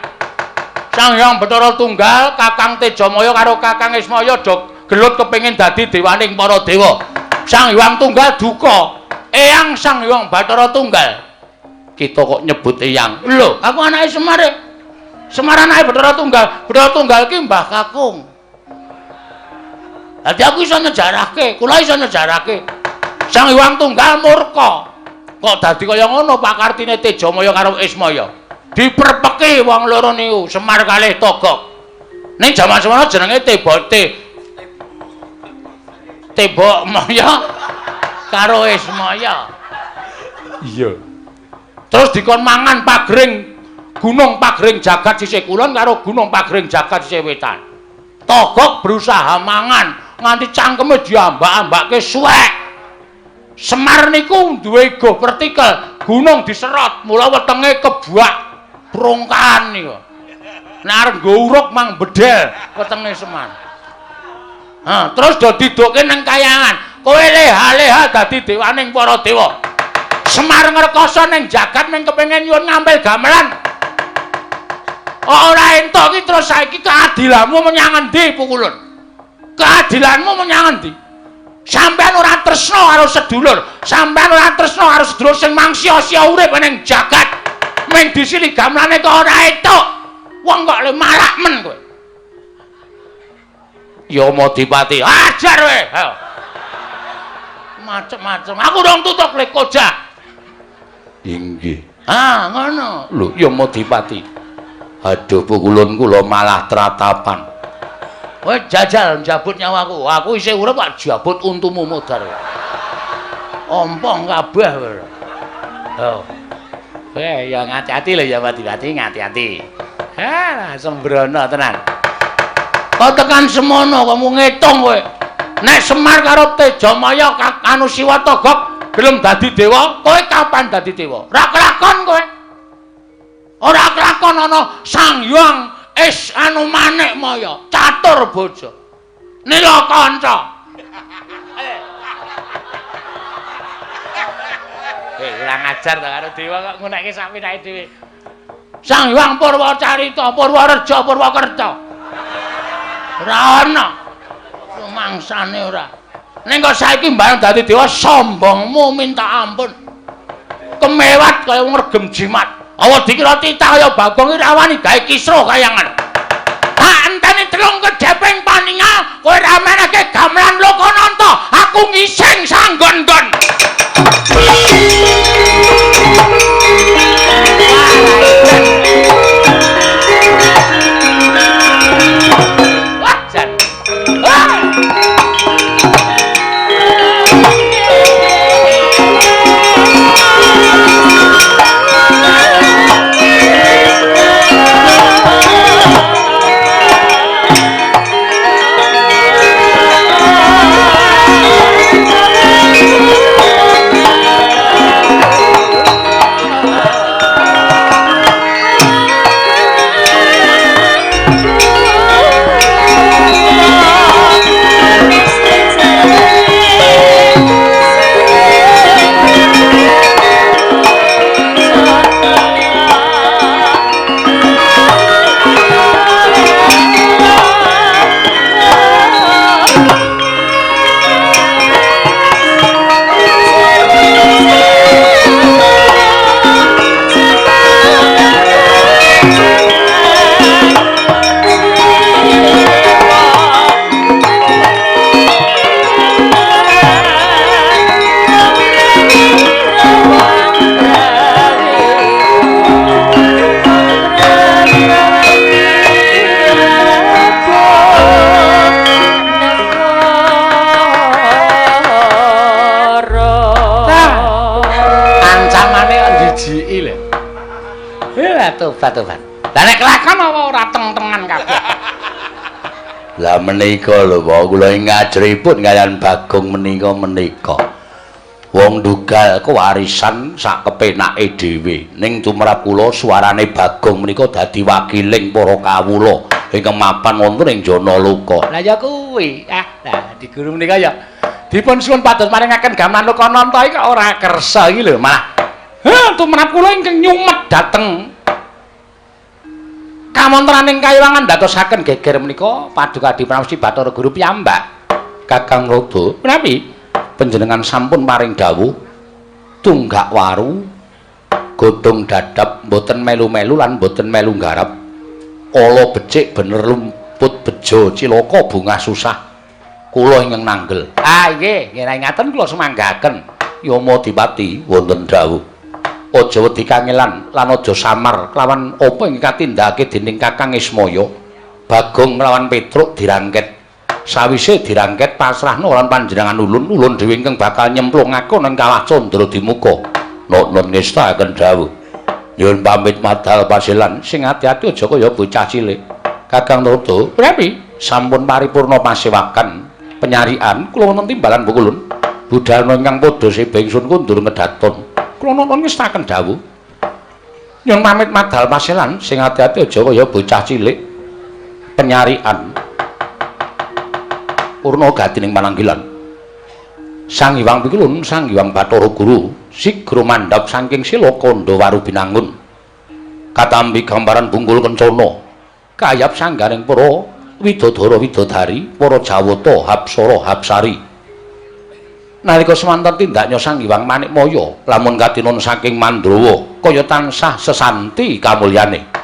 Sang Hyang Bathara Tunggal, Kakang Tejamaya karo Kakang Ismaya do gelut kepengin dadi dewaning para dewa. Sang Hyang Tunggal duka. Eyang Sang Hyang Bathara Tunggal. Kita kok nyebut eyang. Lho, aku anake Semar. Semar anake Bathara Tunggal. Bathara Tunggal ki Mbah Kakung. Dadi aku iso nyejarahke, kula iso nyejarahke. Sang Hyang Tunggal murka. Kok dadi kaya ngono pakartine Tejamaya karo Ismaya. Diperpeki wong loro niku, Semar kalih Togok. Ning jaman semana jenenge Tebok Maya karo Ismaya. Iya. Terus dikon mangan pagring Gunung Pagring Jagat sisih kulon karo Gunung Pagring Jagat sisih wetan. Togok berusaha mangan nganti cangkeme diambak-ambake suwek. Semar niku duwe go vertikal, gunung diserot, mula wetenge kebuak prongkaan niku. Nek arep nggo uruk mang bedel wetenge Semar. Terus do didukke nang kayangan. Kowe leha-leha dadi dewaning para dewa. Semar ngrekoso ning jagat ning kepengin nyuwun ngambil gamelan. Ora entuk iki terus saiki keadilanmu menyang endi Pukulun? Keadilanmu menyang endi? Sampeyan ora tresna karo sedulur, sampeyan ora tresna karo sedulur sing mangsia-sia urip ning jagat. Ming disili gamelane kok ora entuk. Wong kok le malak men kowe. Ya Madipati, ajar kowe. Ayo. Macem-macem. Aku dong tutuk le koja. Inggih. Ngono. Lho, ya Madipati. Aduh Pukulun kula malah tratapan. Kowe jajal njabut nyawaku. Aku isih urip kok jabut untumu modar. Ompong kabeh kowe. Oh. Kowe ya ngati-ati lho ya Madipati, ngati-ati. Sembrono tenan. Kok tekan semono kok mung ngitung kowe. Nek Semar karo Tejamaya anu Siwa Togok gelem dadi dewa, kowe kapan dadi dewa? Ora kelakon kowe. Ora kelakon ana Sang Hyang anu Manik Maya, catur bojo. Nilakanca. Kurang ajar to karo dewa kok ngunekke sak pinake dhewe. Sang Hyang Purwacarita, Purwareja, Purwakerta. Ora ana. Rumangsane ora. Ning kok saiki mbayang dadi dewa sombongmu minta ampun. Kemewat kaya ngregem jimat. Awa dikira titah kaya Bagong iki rawani gawe kisruh kayangan. Tak enteni telung kedeping paningal kowe ra menake gamelan Lokananta, aku ngising sanggon-gon. Tobat. Lah nek kelakon apa ora teng-tengan kabeh. Lah menika lho Pak, kula ngajeripun kaliyan Bagong menika. Wong dugal kewarisan sak kepenake dhewe. Ning tumrap kula suarane Bagong menika dadi wakiling para kawula ingkang mapan wonten ing Janaloka. Lah ya kuwi. Lah di guru menika ya dipun suwun pados maringaken gamelan Lokananta iki ora kersa iki lho, malah tumrap kula ingkang nyumet dateng kamontraning kayuwangan ndadosaken geger menika paduka diprawesi Bathara Guru piyambak. Kakang Rada, menawi panjenengan sampun paring dawuh tunggak waru godhong dadap mboten melu-melu lan mboten melu nggarap. Ala becik bener lumput bejo cilaka bungah susah. Kula ingkang nanggel. Nggih, ngaten kula semanggaken. Yama Dipati wonten dawuh. Aja wedi kangelan lan aja samar kelawan apa ing katindakake dening Kakang Ismaya. Bagong lawan Petruk dirangket. Sawise dirangket pasrahna lan panjenengan ulun dhewe ingkang bakal nyemplungake ning kawah Candra Dimuka. Nun ngestaken dawuh. Nyuwun pamit madhal pasilan sing ati-ati aja kaya bocah cilik. Kakang Rada, prami sampun paripurna pasewakan penyarian kula wonten timbalan Bukulun. Budalna ingkang padha seba ingsun kundur ngedaton. Kula nuwun ngestaken dawuh. Nyuwun pamit madhal pasilan sing ati-ati aja kaya bocah cilik. Penyarian purna gatining pananggilan. Sang Hyang Pikulun, Sang Hyang Bathara Guru, sigra mandhap saking sila kandha waru binangun. Katampi gambaran bungkul kencana, kayap sanggaring para widodara widodari, para Jawata, Hapsara, Hapsari. Nalika semanten tindaknya Sang Hyang Manikmaya, lamun katinun saking Mandrawa, kaya tansah sesanti kamulyane.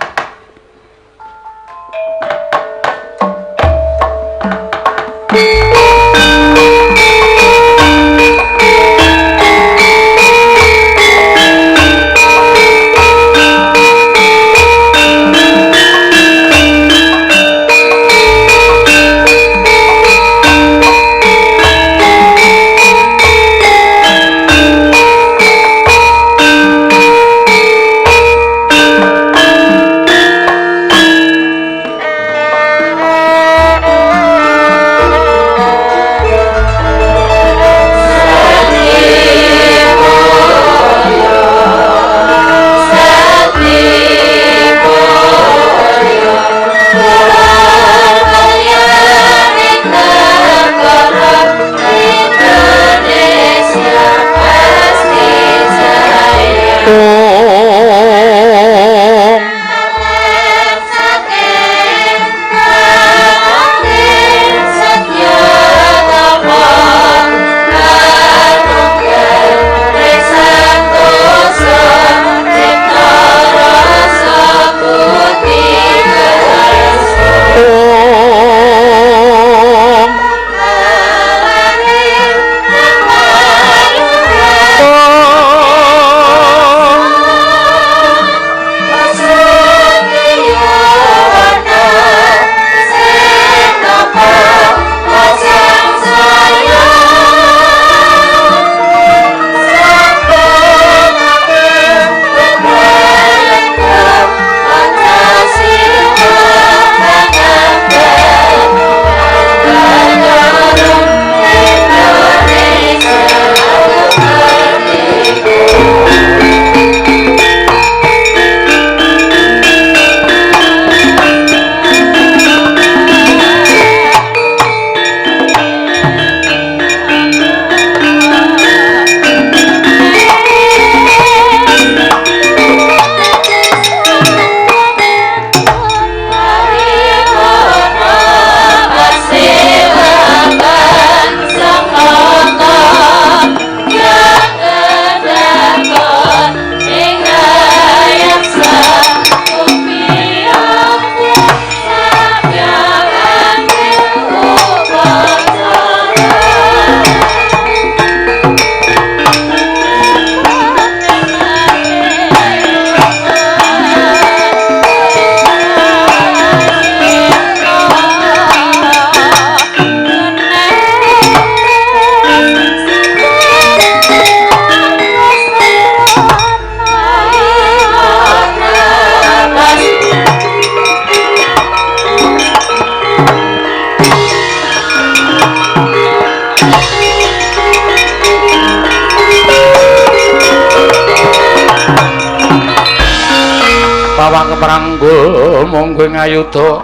bawang keperanggul mung kowe ngayuda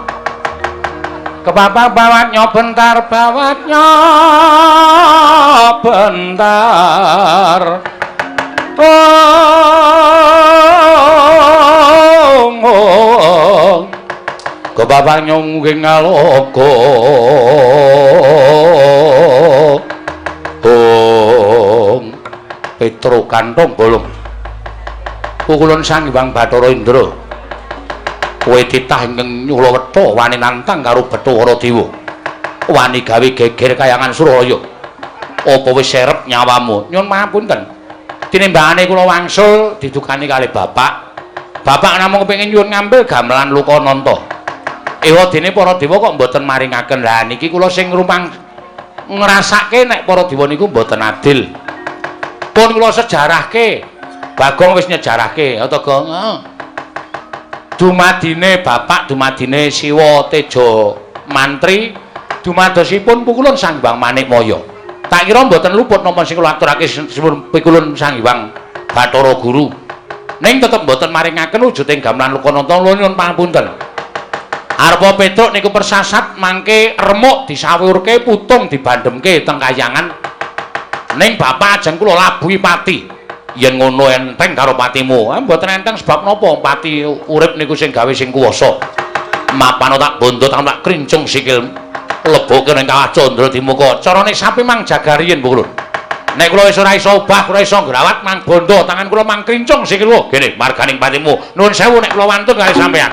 kepapang bawatnya bentar kepapang nyungging ngalogo Petro kantong bolong pukulan Sang Hyang Bathara Indra kowe titah ingkang nyula wetha wani nantang karo Bathara Dewa wani gawe geger kayangan Suralaya apa wis serep nyawamu nyuwun pangapunten tinimbangane kula wangsul didukani kalih bapak namung kepengin nyuwun ngambil gamelan Lukananta ewa dene para dewa kok mboten maringaken lah niki kula sing rumpang ngrasake nek para dewa niku mboten adil pun kula sejarahke Bagong wis nyejarahke Atagong dumadine bapak dumadine Siwa Teja Mantri dumadosipun pukulan Sang Hyang Manikmaya tak kira mboten luput napa sing kula aturake pikulun Sang Hyang Bathara Guru ning tetep mboten maringaken wujuding gamelan Lukananta nyuwun pangapunten arepa Petruk niku persasat mangke remuk disawurke putung dibandemke teng kayangan ning bapak ajeng kula labuhi pati yen ngono enteng karo patimu mboten enteng sebab napa pati urip niku sing gawe sing kuwasa mapano tak bondo tak krincung sikil leboke ning kawah Candra Dimuka carane sapi mang jagariyen Bu Kulun nek kula wis ora iso obah ora iso grawat mang bondo tangan kula mang krincung sikil gene marganing patimu nuwun sewu nek kula wantun kali sampean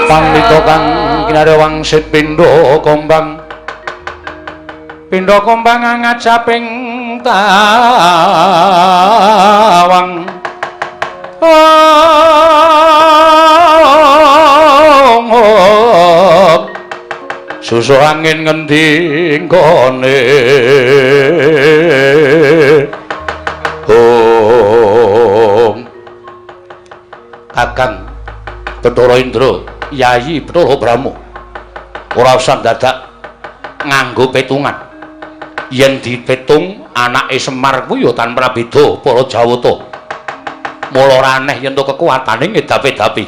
Pangmita kang kinare wangsit pindha kombang ngajaping tawang susu angin ngendi nggone Kakang Bathara Indra Yayi Bathara Brahma ora usah dadak nganggo petungan yen dipetung anake Semar kuwi ya tanpa beda para Jawata mula ora aneh yen to kekuatane ngedapi-dapi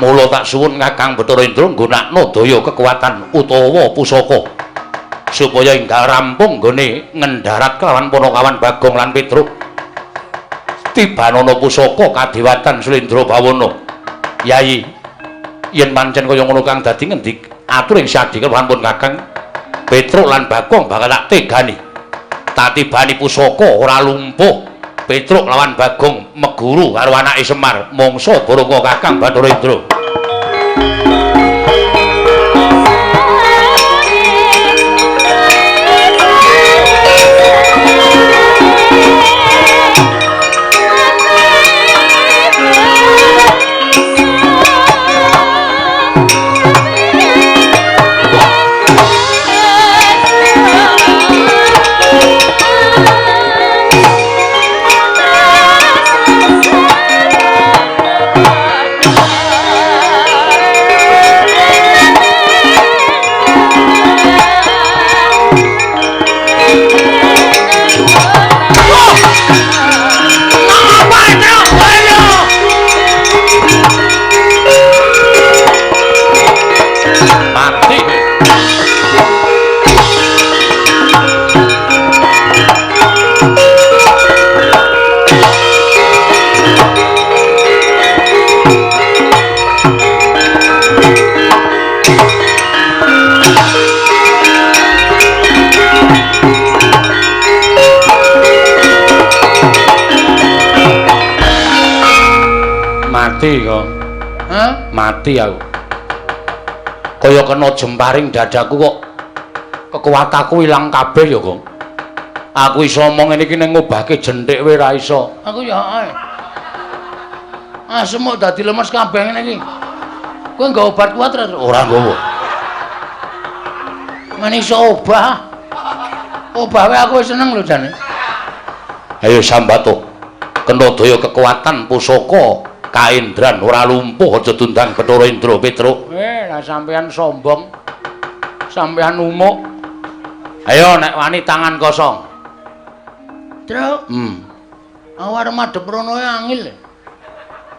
mula tak suwun Kakang Bathara Indra nggunakno daya kekuatan utawa pusaka supaya enggal rampung nggone ngendharat kelawan Panakawan Bagong lan Petruk tibanana pusaka kadewatan Slendra Bawana Yayi yen pancen kaya ngono kang dadi ngendi atur ing sadi kelawan pun Kakang Petruk lan Bagong bakal tak tegani tak tibani pusaka ora lumpuh Petruk lawan Bagong meguru karo anake Semar mangsa baranga Kakang Bathara Indra mati kok. Hah? Mati aku. Kaya kena jemparing dadaku kok. Kekuatanku ilang kabeh ya, Gong. Aku iso omong ngene iki ning ngobahke jenthik wae ra iso. Aku ya ae. Semuk dadi lemes kabeh ngene iki. Kowe nggo obat kuat ora nggowo. Men iso obah. Obah wae aku wis seneng lho jane. Ayo sambato. Kena daya kekuatan pusaka kaendran ora lumpuh aja tundang Bathara Indra Petruk. Lah sampean sombong. Sampean umuk. Ayo nek wani tangan kosong. Truk. Awak madhep rono angel.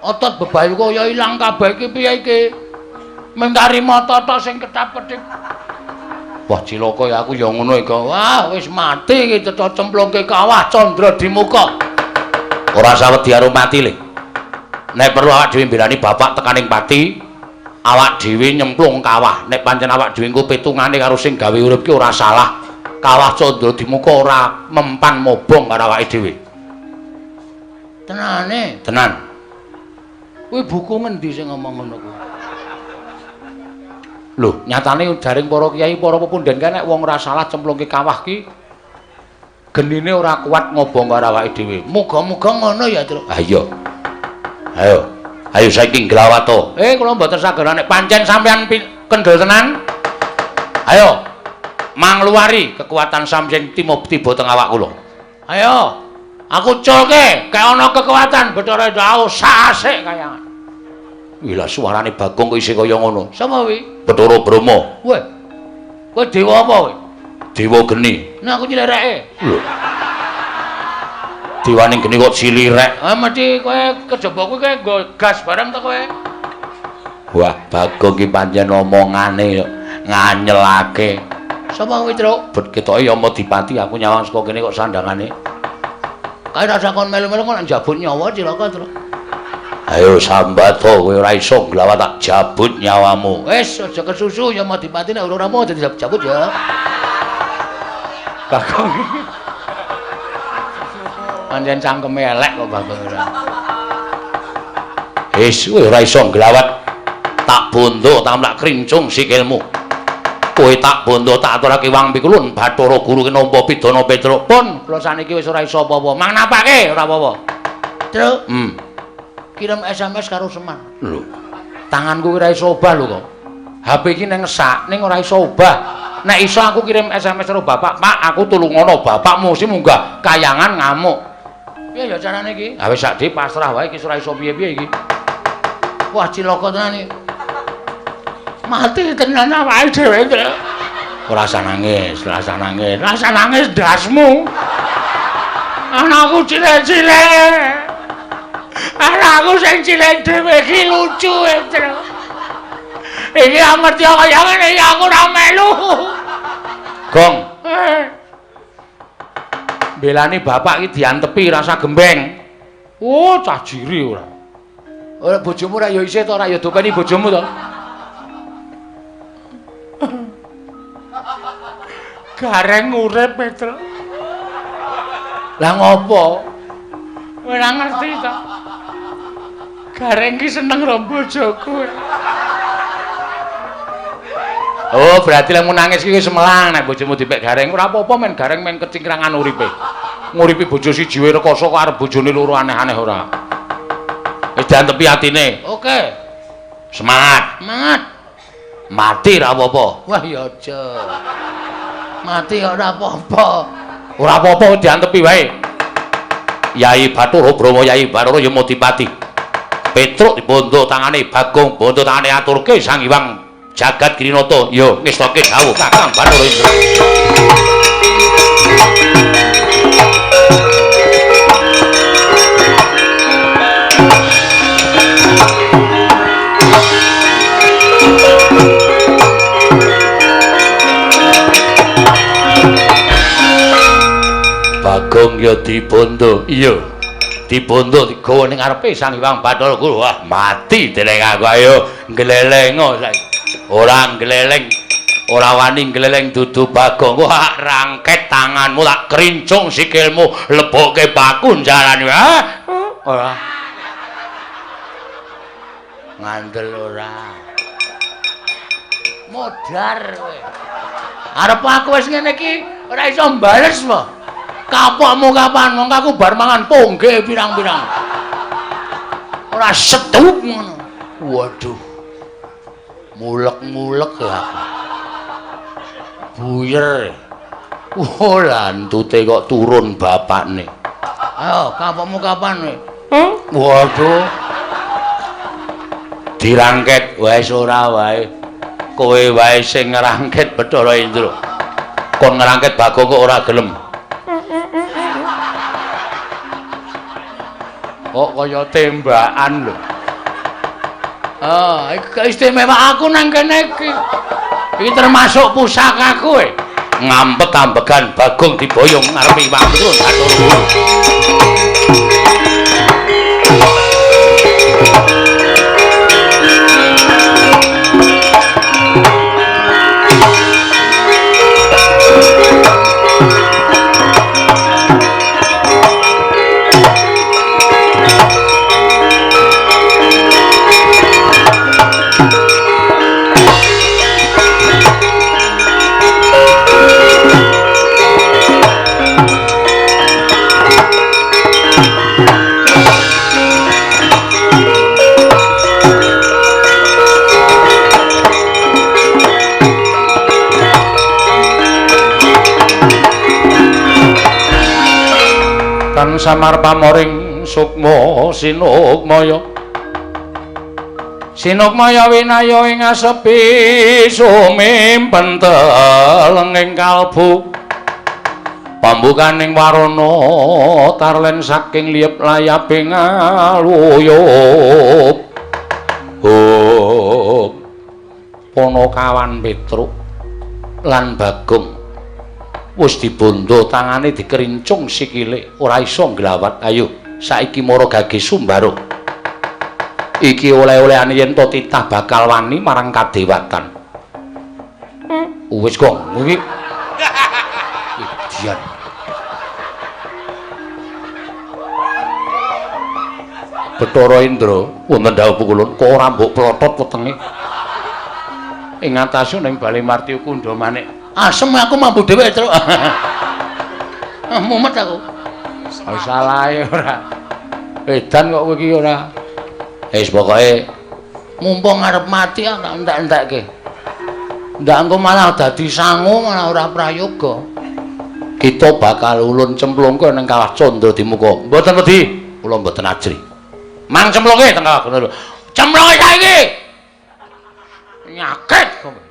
Otot bebayu kaya ilang kabeh iki piye iki? Mengkari mata tok sing ketap-ketip. Wah cilaka ya aku ya ngono iki. Wah wis mati iki cecok cemplungke kawah Candra di muka. Ora sawedi karo mati le. Nek perlu awak dhewe mbelani bapak tekaning pati, awak dhewe nyemplung kawah. Nek pancen awak dhewe engko petungane karo sing gawe urip ki ora salah. Kawah Candra di muka ora mempan mobong karo awake dhewe. Tenane? Tenan. Kuwi buku ngendi sing ngomong ngono kuwi? Lho, nyatane jaring para kiai, para pepundhen kae nek wong ora salah cemplungke kawah ki genine ora kuat ngobong karo awake dhewe. Muga-muga ngono ya, Tru. Ah iya. Ayo saiki nglawato. Kula mboten saged nek pancen sampean kendel tenan. Ayo. Mangluari kekuatan samsing tiba teng awak kula. Ayo. Aku culke kayak ana kekuatan Bathara Indra sasik kaya. Wila suarane Bagong kok isih kaya ngono. Sapa kuwi? Bathara Brahma. Weh. Kowe dewa apa kowe? Dewa geni. Nah aku nyilireke. Lho. Dewaning geni kok cilirek. Mesti kowe kejaba kuwi kowe nggo gas bareng to kowe. Wah, Bagong ki pancen omongane nganyelake. Sapa kuwi, Truk? Bet ketoke Yama Dipati aku nyawang saka kene kok sandangane. Kae rasa kon melu-melu kok njabut nyawa cilaka, Truk. Ayo sambato kowe ora iso glawat tak jabut nyawamu. Wis aja kesusu Yama Dipati nek ora mau dadi jabut ya. Bagong. Pancen cangkeme elek kok Bagong ora. Wis kowe ora iso glawat tak bondo tamlak krincung sikilmu. Kowe tak bondo tak aturake Wang Pikulun Bathara Guru nampa pidana Petruk. Pun kula saniki wis ora iso apa-apa. Mangnapake ora apa-apa. Truk. Kirim SMS karo Semar. Lho. Tanganku ora iso obah lho kok. HP iki ning ngesak ning ora iso obah. Nek iso aku kirim SMS karo bapak, Pak, aku tulungono bapakmu sing munggah kayangan ngamuk. Piye ya carane iki? Ha wis sakdi pasrah wae iki ora iso piye-piye iki. Wah cilaka tenan iki. Mati tenan awake dhewe. Ora usah nangis, ora usah nangis. Ora usah nangis dasmu. Anakku cilik-cilik. Anakku sing cilik dhewe iki lucu, Tru. Iki ngerti kaya ngene ya aku ora melu. Gong. Belani bapak iki diantepi rasa gembeng. Oh, cah jiri ora. Ora bojomu ora ya isih to ora ya dopeni bojomu to? Gareng urip, Petro. Lah ngopo? Ora ngerti to. Gareng ki seneng karo bojoku. Oh, berarti lek nangis ki wis melang nek bojomu dipek gareng. Ora apa-apa men gareng men kecingkrangan uripe. Nguripi bojo siji wae rekoso kok arep bojone loro aneh-aneh ora. Wis diantepi atine. Oke. Semangat. Semangat. Mati ra apa-apa. Wah ya aja. Mati ora apa-apa. Ora apa-apa diantepi wae. Yai Bathara Brahma Yai Bathara Yamodipati. Petruk dibondo tangane Bagong, bondo tangane aturke Sang Hyang Jagat Girinata. Yo ngestoke dawuh Kakang Bathara Indra. Bagong ya dibondo. Iya. Dibondo digawa ning ngarepe Sang Hyang Bathara Guru. Wah, mati dening aku ayo nglelengo saiki. Ora gleleng. Ora wani gleleng dudu Bagong. Wah, rangket tanganmu tak krincung sikilmu lebokke baku jalane. Ora. Ngandel ora. Modar kowe. Arep aku wis ngene iki ora iso mbales wae. Kapokmu kapan? Wong aku bar mangan tongge pirang-pirang. Ora setuk ngono. Waduh. Mulek-mulek lah. Buyer. Oh, lantute kok turun bapakne. Ayo, kapokmu kapan kowe? Waduh. Dirangket wis ora wae. Kowe wae sing ngrangket Bathara Indra. Kon ngrangket Bagong kok ora gelem. Kok kaya tembakan lho. Iki keistimewaan aku nang kene iki. Iki termasuk pusakaku kowe. Ngampet-ambegan Bagong diboyong ngarepe Hyang Turun Bathara Guru. Tan samar pamoring sukma sinukmaya. Sinukmaya winaya ing asepi sumimpen teleng ing kalbu. Pambukaning warana tarlen saking liyep layaping aluyup. Panakawan Petruk lan Bagong wis dibondo tangane dikerincung sikile ora iso nglawat. Ayo saiki mara gage Sumbara iki oleh-olehane yen to titah bakal wani marang kadewatan. Wis kok iki idian Bathara Indra wonten dawuh pukulun kok ora mbok plotot wetenge. ing atasku ning Bali Martiu Kundha manik. Asem aku mampu dhewe, Truk. Mumet aku. Salah ora. Edan kok kowe iki ora. Wis pokoke mumpung arep mati tak entek-entekke. Ndak engko malah dadi sangu malah ora prayoga. Kita bakal ulun cemplungke ning kawah Candra Dimuka. Mboten wedi, kula mboten ajri. Mang cemplungke teng kawah Candra. Cemplungke saiki. Nyakit kowe.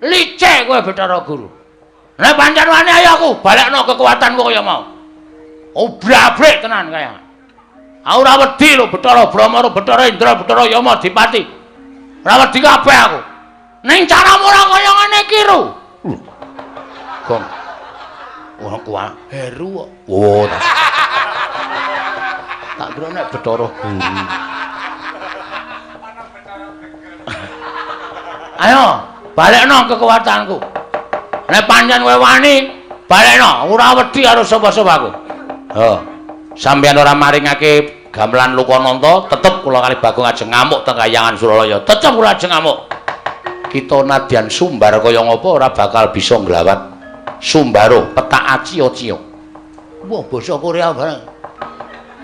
Licik kowe Bathara Guru. Nek pancen wani ayo aku balekno kekuatanku kaya mau. Obrak-abrik tenan kaya. Aku ora wedi lho Bathara Brahma, Bathara Indra, Bathara Yama, Dipati. Ora wedi kabeh aku. Ning caramu ora kaya ngene iki lho. Gong. Ora kuat Heru kok. Oh. Tak kira nek Bathara Guru. Ayo, balekno kekuatanku. Nek pancen kowe wani, balekno, ora wedi karo sapa-sapa aku. Heeh. Sampeyan ora maringake gamelan Lokananta, tetep kula kali Bagong ajeng ngamuk teng Kahyangan Suralaya. Tetep kula ajeng ngamuk. Kita nadyan sumbar kaya ngapa ora bakal bisa nglawat sumbaro petak acio-cio. Wah, basa Korea bareng.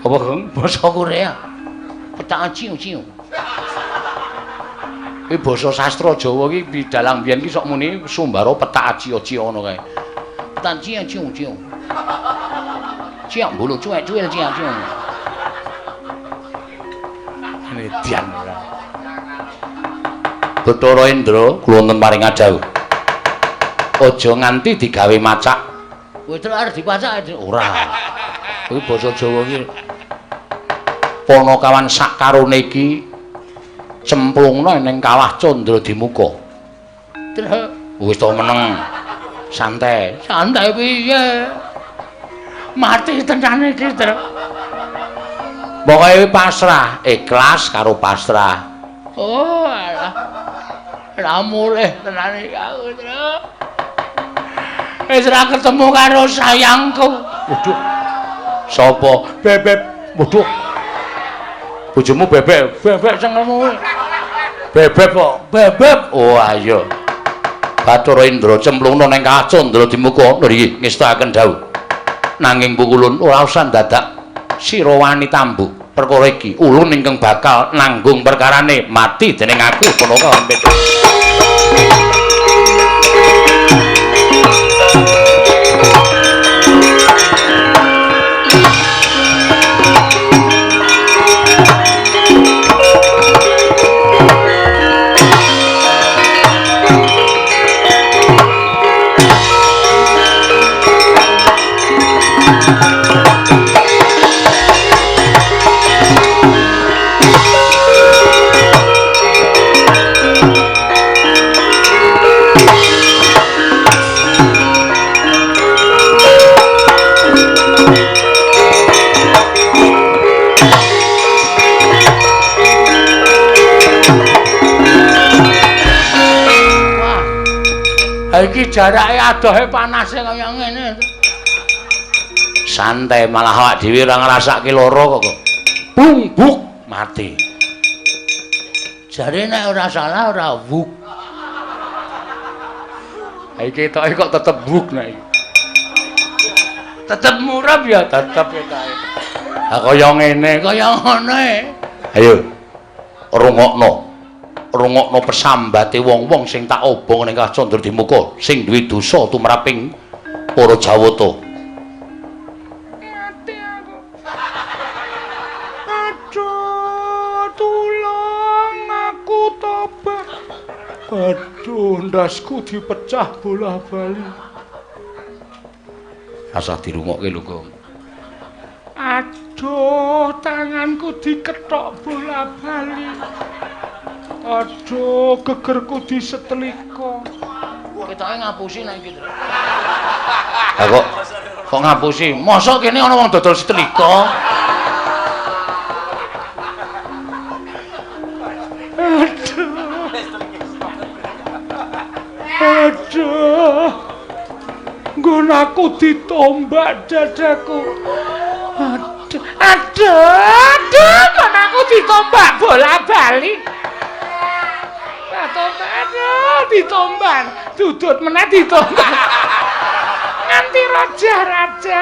Apa, Gong? Basa Korea. Petak acio-cio. Iki basa sastra Jawa iki bidalang biyen iki sok muni sumbaro petak acio-cio ngono kae. Petak acio-cio. Ciak bulu cuek-cuek ciak-ciak. Ini dian ora. Bathara Indra kula wonten paring adhawuh. Aja nganti digawe macak. Kowe terus arep dipacak ora. Kuwi basa Jawa iki. Panakawan sak karone iki cemplungna ning kawah Candra Dimuka. Terus wis to meneng. Santai. Santai piye? Mati tenan iki, Truk. Pokoke pasrah, ikhlas karo pasrah. Oh, alah. Ora mulih tenan iki aku, Truk. Wis ora ketemu karo sayangku. Waduh. Sapa? Bebek. Waduh. Bojomu bebek, bebek senengmu. Bebek kok, bebek. Oh, ayo. Bathara Indra cemplungna ning kawah Candra Dimuka niki ngestakaken dawuh. Nanging pukulun ora usah dadak sira wani tambuk perkara iki ulun ingkang bakal nanggung perkarane mati dening aku Punaka Ampit. Iki jarake adohe panase kaya ngene. Santai malah awak dhewe ora ngrasake lara kok. Bung mati. Jare nek ora salah ora wuk. Iki ketoke kok tetep wuk nek iki. Tetep murab ya tetep ketoke. Ha kaya ngene, kaya ngene. Ayo. Rungokno pesambate wong-wong sing tak obong ning Kawah Candra Dimuka sing duwe dosa tumraping para Jawata. Ati aku. Aduh, tulung aku tobat. Aduh, ndasku dipecah bola-bali. Asah dirungokke lho, Gong. Aduh, tanganku diketok bola-bali. Aduh, gegerku disetlika. Ketoke ngapusi nek iki, Tru. Ha kok ngapusi? Mosok kene ana wong dodol setlika? Aduh. Nggon aku ditombak dadaku. Aduh, nggon aku ditombak bola-bali. ditomban, dudut meneh ditomban. Nganti raja-raja.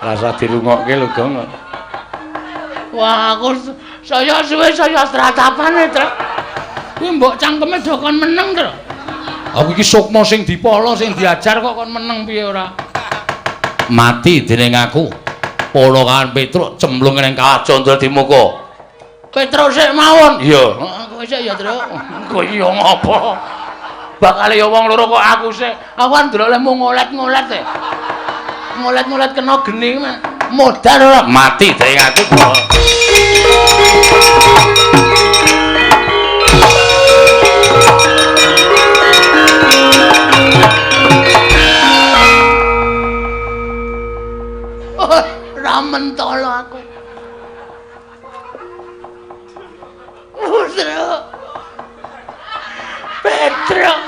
Rasa dirungokke lho, Gong. Wah, aku saya suwe saya tratapane, Tru. Kuwi mbok cangkeme do kon meneng, Tru. Aku iki sukma sing dipala sing diajar kok kon meneng piye ora? Mati dening aku. Polo kan Petruk cemplung ning Kawah Candra Dimuka. Petruk sik mawon. Iya. Kowe sik ya, Tru. Kowe iya ngopo? Bakal ya wong loro kok aku sik. Aku kan ndelok lemu ngolet-ngolet e. Ngolet-ngolet kena geni modal ora Mati dening aku. Mentolo aku. Petruk.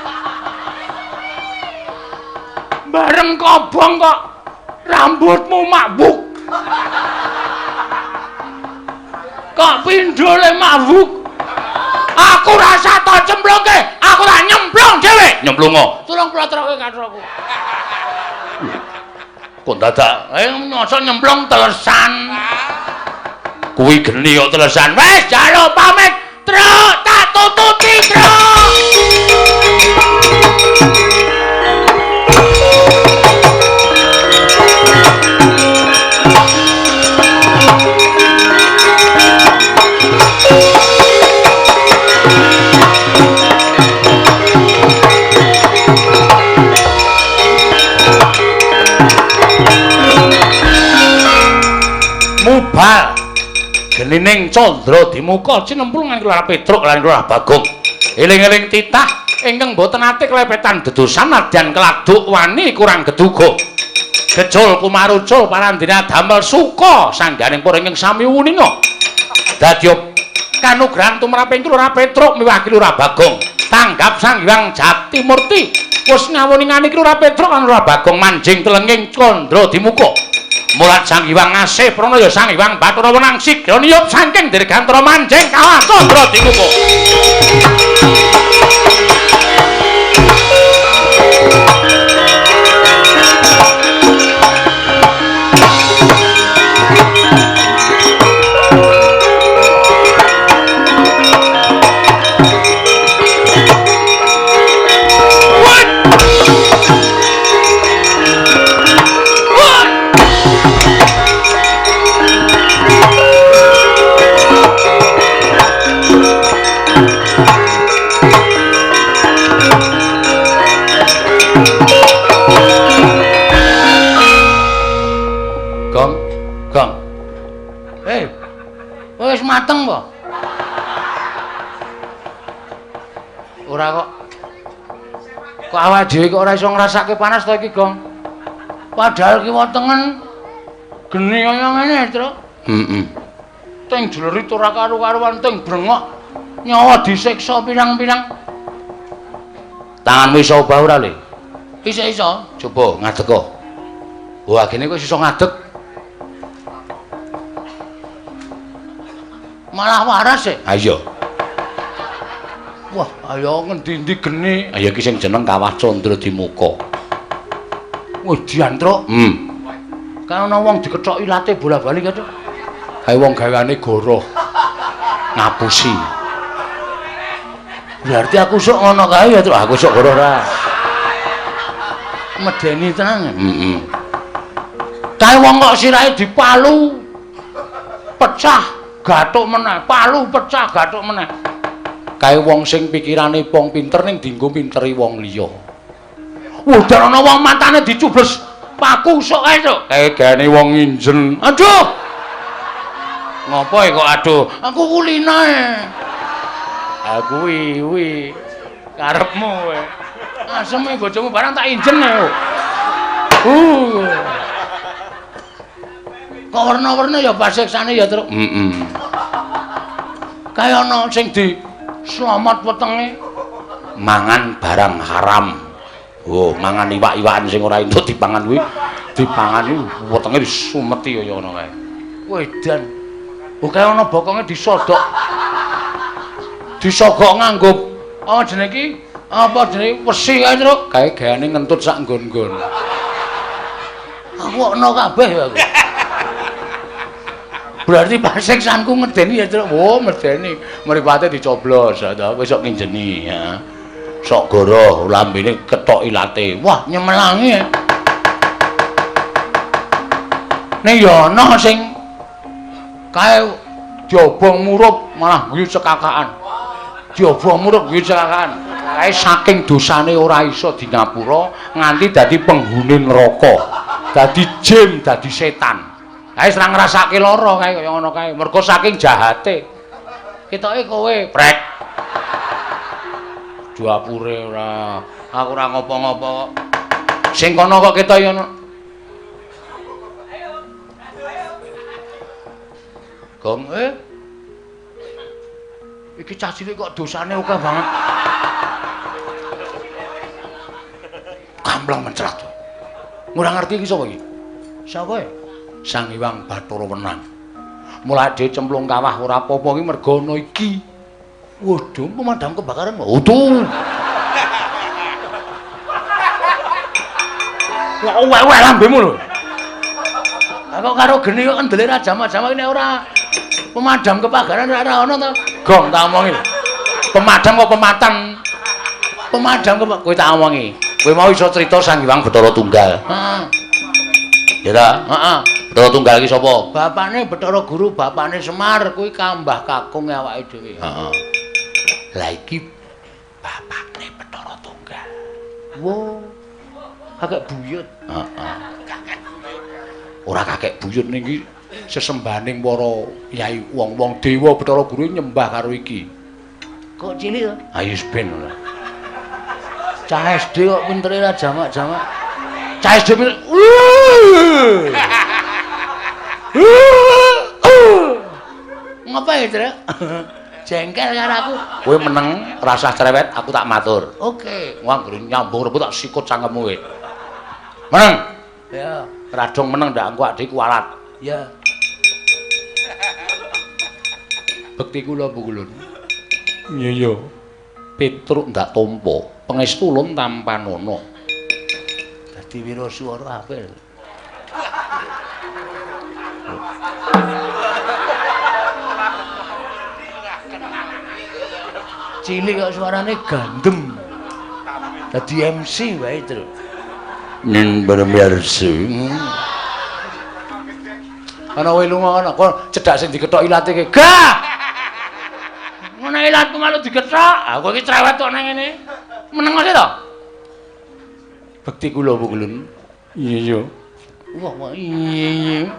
Bareng kobong kok rambutmu mabuk. Kok pindhole mabuk. Aku rasa to cemplungke, aku tak nyemplung dhewe. Nyemplungo. Tulung plotroke katroku. Kok dadak nyosok nyemplung telesan. kuwi geni kok telesan. Wes jaluk pamit, Truk, tak tututi, Truk. Mubal genining Candra Dimuka cinemplung lan Kelurahan Petruk lan Kelurahan Bagong. Eling-eling titah ingkang boten ate klepetan dedosan nadyan keladuk wani kurang geduga. Gejol kumarucul parandene damel suka sangganing para ingkang sami wuninga. Dadya kanugrahan tumraping Kelurahan Petruk miwah Kelurahan Bagong. Tanggap Sang Hyang Jatimurti wis ngawuningani Kelurahan Petruk lan Kelurahan Bagong manjing telenging Candra Dimuka. Mulat Sang Hyang ngasih pranaya Sang Hyang Bathara Wenang sigra niyup saking dirgantara manjing Kawah Candra Dimuka. Wis mateng po? Ora kok. Kok awake dhewe kok ora iso ngrasake panas to iki, Gong? Padahal ki wetengen geni kaya ngene, Tru. Heeh. Teng jlerit ora karo-karuan teng brengok. Nyawa disiksa pirang-pirang. Tanganmu iso obah ora, Le? Iso. Coba ngadeg kok. Wah, gene kok iso ngadeg. Malah waras e. Ha iya. Wah, ayo ngendi-endi geni. Ayo iki sing jeneng Kawah Candra Dimuka. Wis diantruk. Kan ana wong dikethoki late bola-bali ka, Cuk. Kae wong gaweane goroh. Ngapusi. Berarti aku sok ngono kae ya, Cuk. Aku sok goroh ra. Medeni tenan. Heeh. Kae wong kok sirahe dipalu. Pecah. Gathuk meneh, palu pecah gathuk meneh. Kae wong sing pikirane wong pinter ning dienggo pinteri wong liya. Udah ana wong matane dicubles paku sok ae, Cuk. Kae gane wong injen. Aduh. Ngopo kok aduh? Aku kulinae. Aku kuwi Karepmu kowe. Aseme bojomu barang tak injen ae. Kok warna-warna ya pasiksane ya, Truk. Kaya ana sing di slamet wetenge mangan barang haram. Oh, mangan iwak-iwakan sing ora entuk dipangan kuwi, dipangan iki wetenge disumeti kaya ngono kae. Wedan. Oh, kaya ana bokonge disodok. Disogok nganggo Apa jenenge iki? Apa jenenge wesi kae, Truk? Kae gayane ngentut sak nggon-nggon. Aku ono kabeh ya aku. Berarti paseksanku ngedeni ya, Truk. Oh, medeni. Mripate dicoblos ta, wis sok nginjeni ya. Sok goroh lambene ketok ilate. Wah, nyemelangi. Ning ya ana sing kae diobong murup malah guyu cekakaan. Diobong murup guyu cekakaan. Kae saking dosane ora iso di ngapura nganti dadi penghuni neraka. Dadi jin, dadi setan. Kae ora ngrasake lara kae kaya ngono kae. Mergo saking jahate. Ketoke kowe brek. Duapure ora. Aku ora ngopo-ngopo kok. Sing kono kok ketok ya ono. Gong iki cah cilik kok dosane akeh banget. Kamplang mencrat. Ora ngerti iki sapa iki? Sapa ya? Sang Hyang Bathara Wenang. Mulai dhewe cemplung kawah ora apa-apa iki mergo ana iki. Waduh, pemadam kebakaran. Waduh. Lah wae lambemu lho. Aku karo geni kok kendele ra jama-jama ini ora pemadam kebakaran ora ono to. Gong tak omongi. Pemadam kok pematan. Pemadam kok kowe tak omongi. Kowe mau iso crita Sang Hyang Bathara Tunggal. Heeh. Ya ta? Heeh. Bathara Tunggal iki sapa? Bapakne Bathara Guru, bapakne Semar kuwi kambah kakung awake dhewe. Heeh. Lah iki bapakne Bathara Tunggal. Wo. Kakek buyut. Heeh. Ora kakek buyut niki sesembahaning para yai wong-wong dewa Bathara Guru nyembah karo iki. Kok cilik to? Ayo ben ora. Cah SD kok pintere ra jamak-jamak. Cah SD pinter. Ngapa ya, Truk? Jengkel karo aku. Kowe meneng rasah cerewet, aku tak matur. Oke. Wong anggere nyambung rebut tak sikut cangkemmu wit. Meneng. Ya, Radong meneng ndak engko adik kualat. ya. Bekti kula Bukulun. Iya. Petruk ndak tampa, pangestu ulun tampanana. Dadi wiraswara apik. Cilik kok suarane gandem. Dadi MC wae, Truk. Ning bermiarsi. Ana kowe lunga ana, kok cedhak sing dikethok ilate ke. Gah! Ngono ilatku malu dikethok. Aku iki cerewet kok nang ngene. Meneng sih to? Bekti kula Bukulun. Iya. Wah, iya.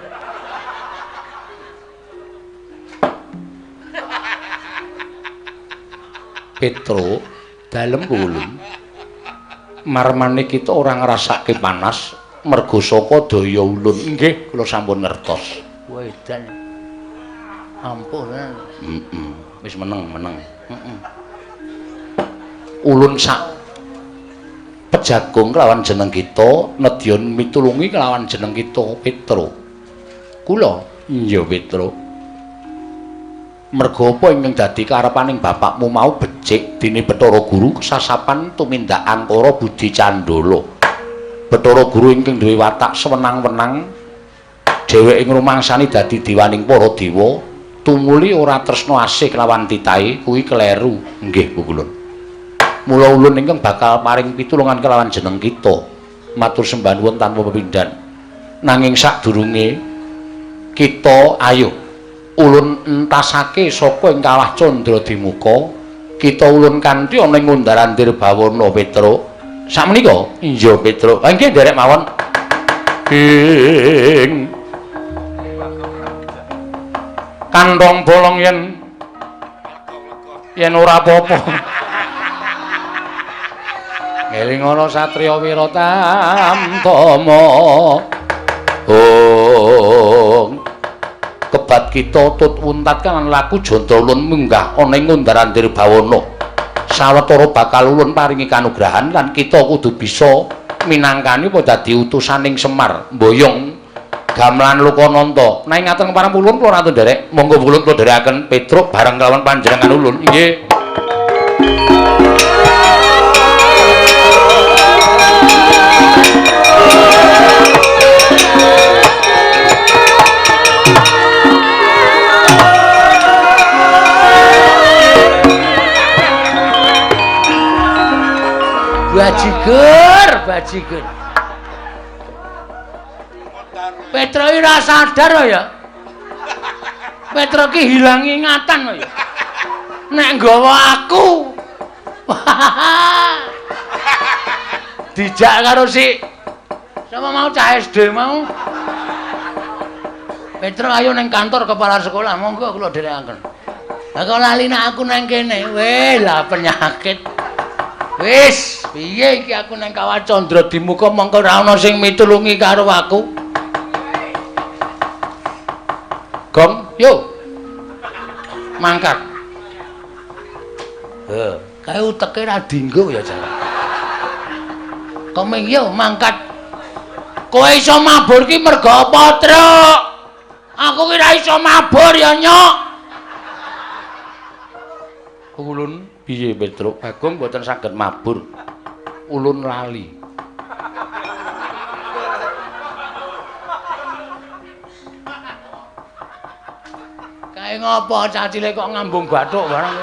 Petro dalem Bukulun. Marmane kita ora ngrasake panas mergo saka daya ulun. Nggih, kula sampun ngertos. Wedan. Ampun. Wis meneng. Ulun sak pejagung kelawan jeneng kita, nedya mitulungi kelawan jeneng kita, Petro. Kula, iya Petro. Merga apa ingkang dadi karepaning bapakmu mau becik dene Bathara Guru kesasapan tumindak angkara budi candala. Bathara Guru ingkang duwe watak sewenang-wenang dheweke ngrumangsani dadi dewaning para dewa, tumuli ora tresna asih kelawan titahe kuwi kleru. Nggih, Bukulun. Mula ulun ingkang bakal paring pitulungan kelawan jeneng kita. Matur sembah nuwun tanpa pepindhan. Nanging sadurunge kita ayo ulun entasake saka ing kawah Candradimuka, kita ulun kanthi ana ing Ngundarandir Bawana Petro. Sakmenika? Iya, Petro. Ha nggih nderek mawon. Ing kantong bolong yen ora apa-apa. Eling ana satriya Wiratamtama. Kebat kita tut wuntat kan laku janda ulun munggah ana ing Ngundarandir Bawana. Sawetara bakal ulun paringi kanugrahan lan kita kudu bisa minangkani apa dadi utusaning Semar mboyong gamelan Lokananta. Nanging ngaten parampun ulun kula atun nderek, monggo ulun kula nderekaken Petruk bareng kelawan panjenengan ulun. Nggih. Bajigur. Petro iki ora sadar ya. Petro ki hilang ingatan ya. Nek nggawa aku. Dijak karo si sama mau cah SD mau. Petro ayo neng kantor kepala sekolah, monggo kula dherekaken. Lah kok lali nek aku nang kene. Weh, lah penyakit. Wis, piye iki aku nang Kawah Candra di muka mongko ora ana sing mitulungi karo aku. Gong, yo. Mangkat. Kae uteke ra dinggo ya, Jan. Komeng yo mangkat. Kowe iso mabur ki mergo apa, Truk? Aku ki ra iso mabur ya, Nyok. Ulun piye, Petruk? Bagong mboten saged mabur. Ulun lali. Kae ngopo cacile kok ngambung bathuk barang.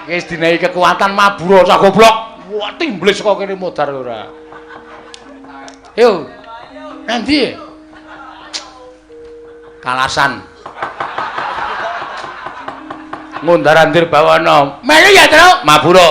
Wis dinehi kekuatan mabur sak goblok. Wah, timblis kok kene modar ora. Yo. Nanti. Kalasan. Ngundarandir bawana. Melu ya, Truk? Mabura.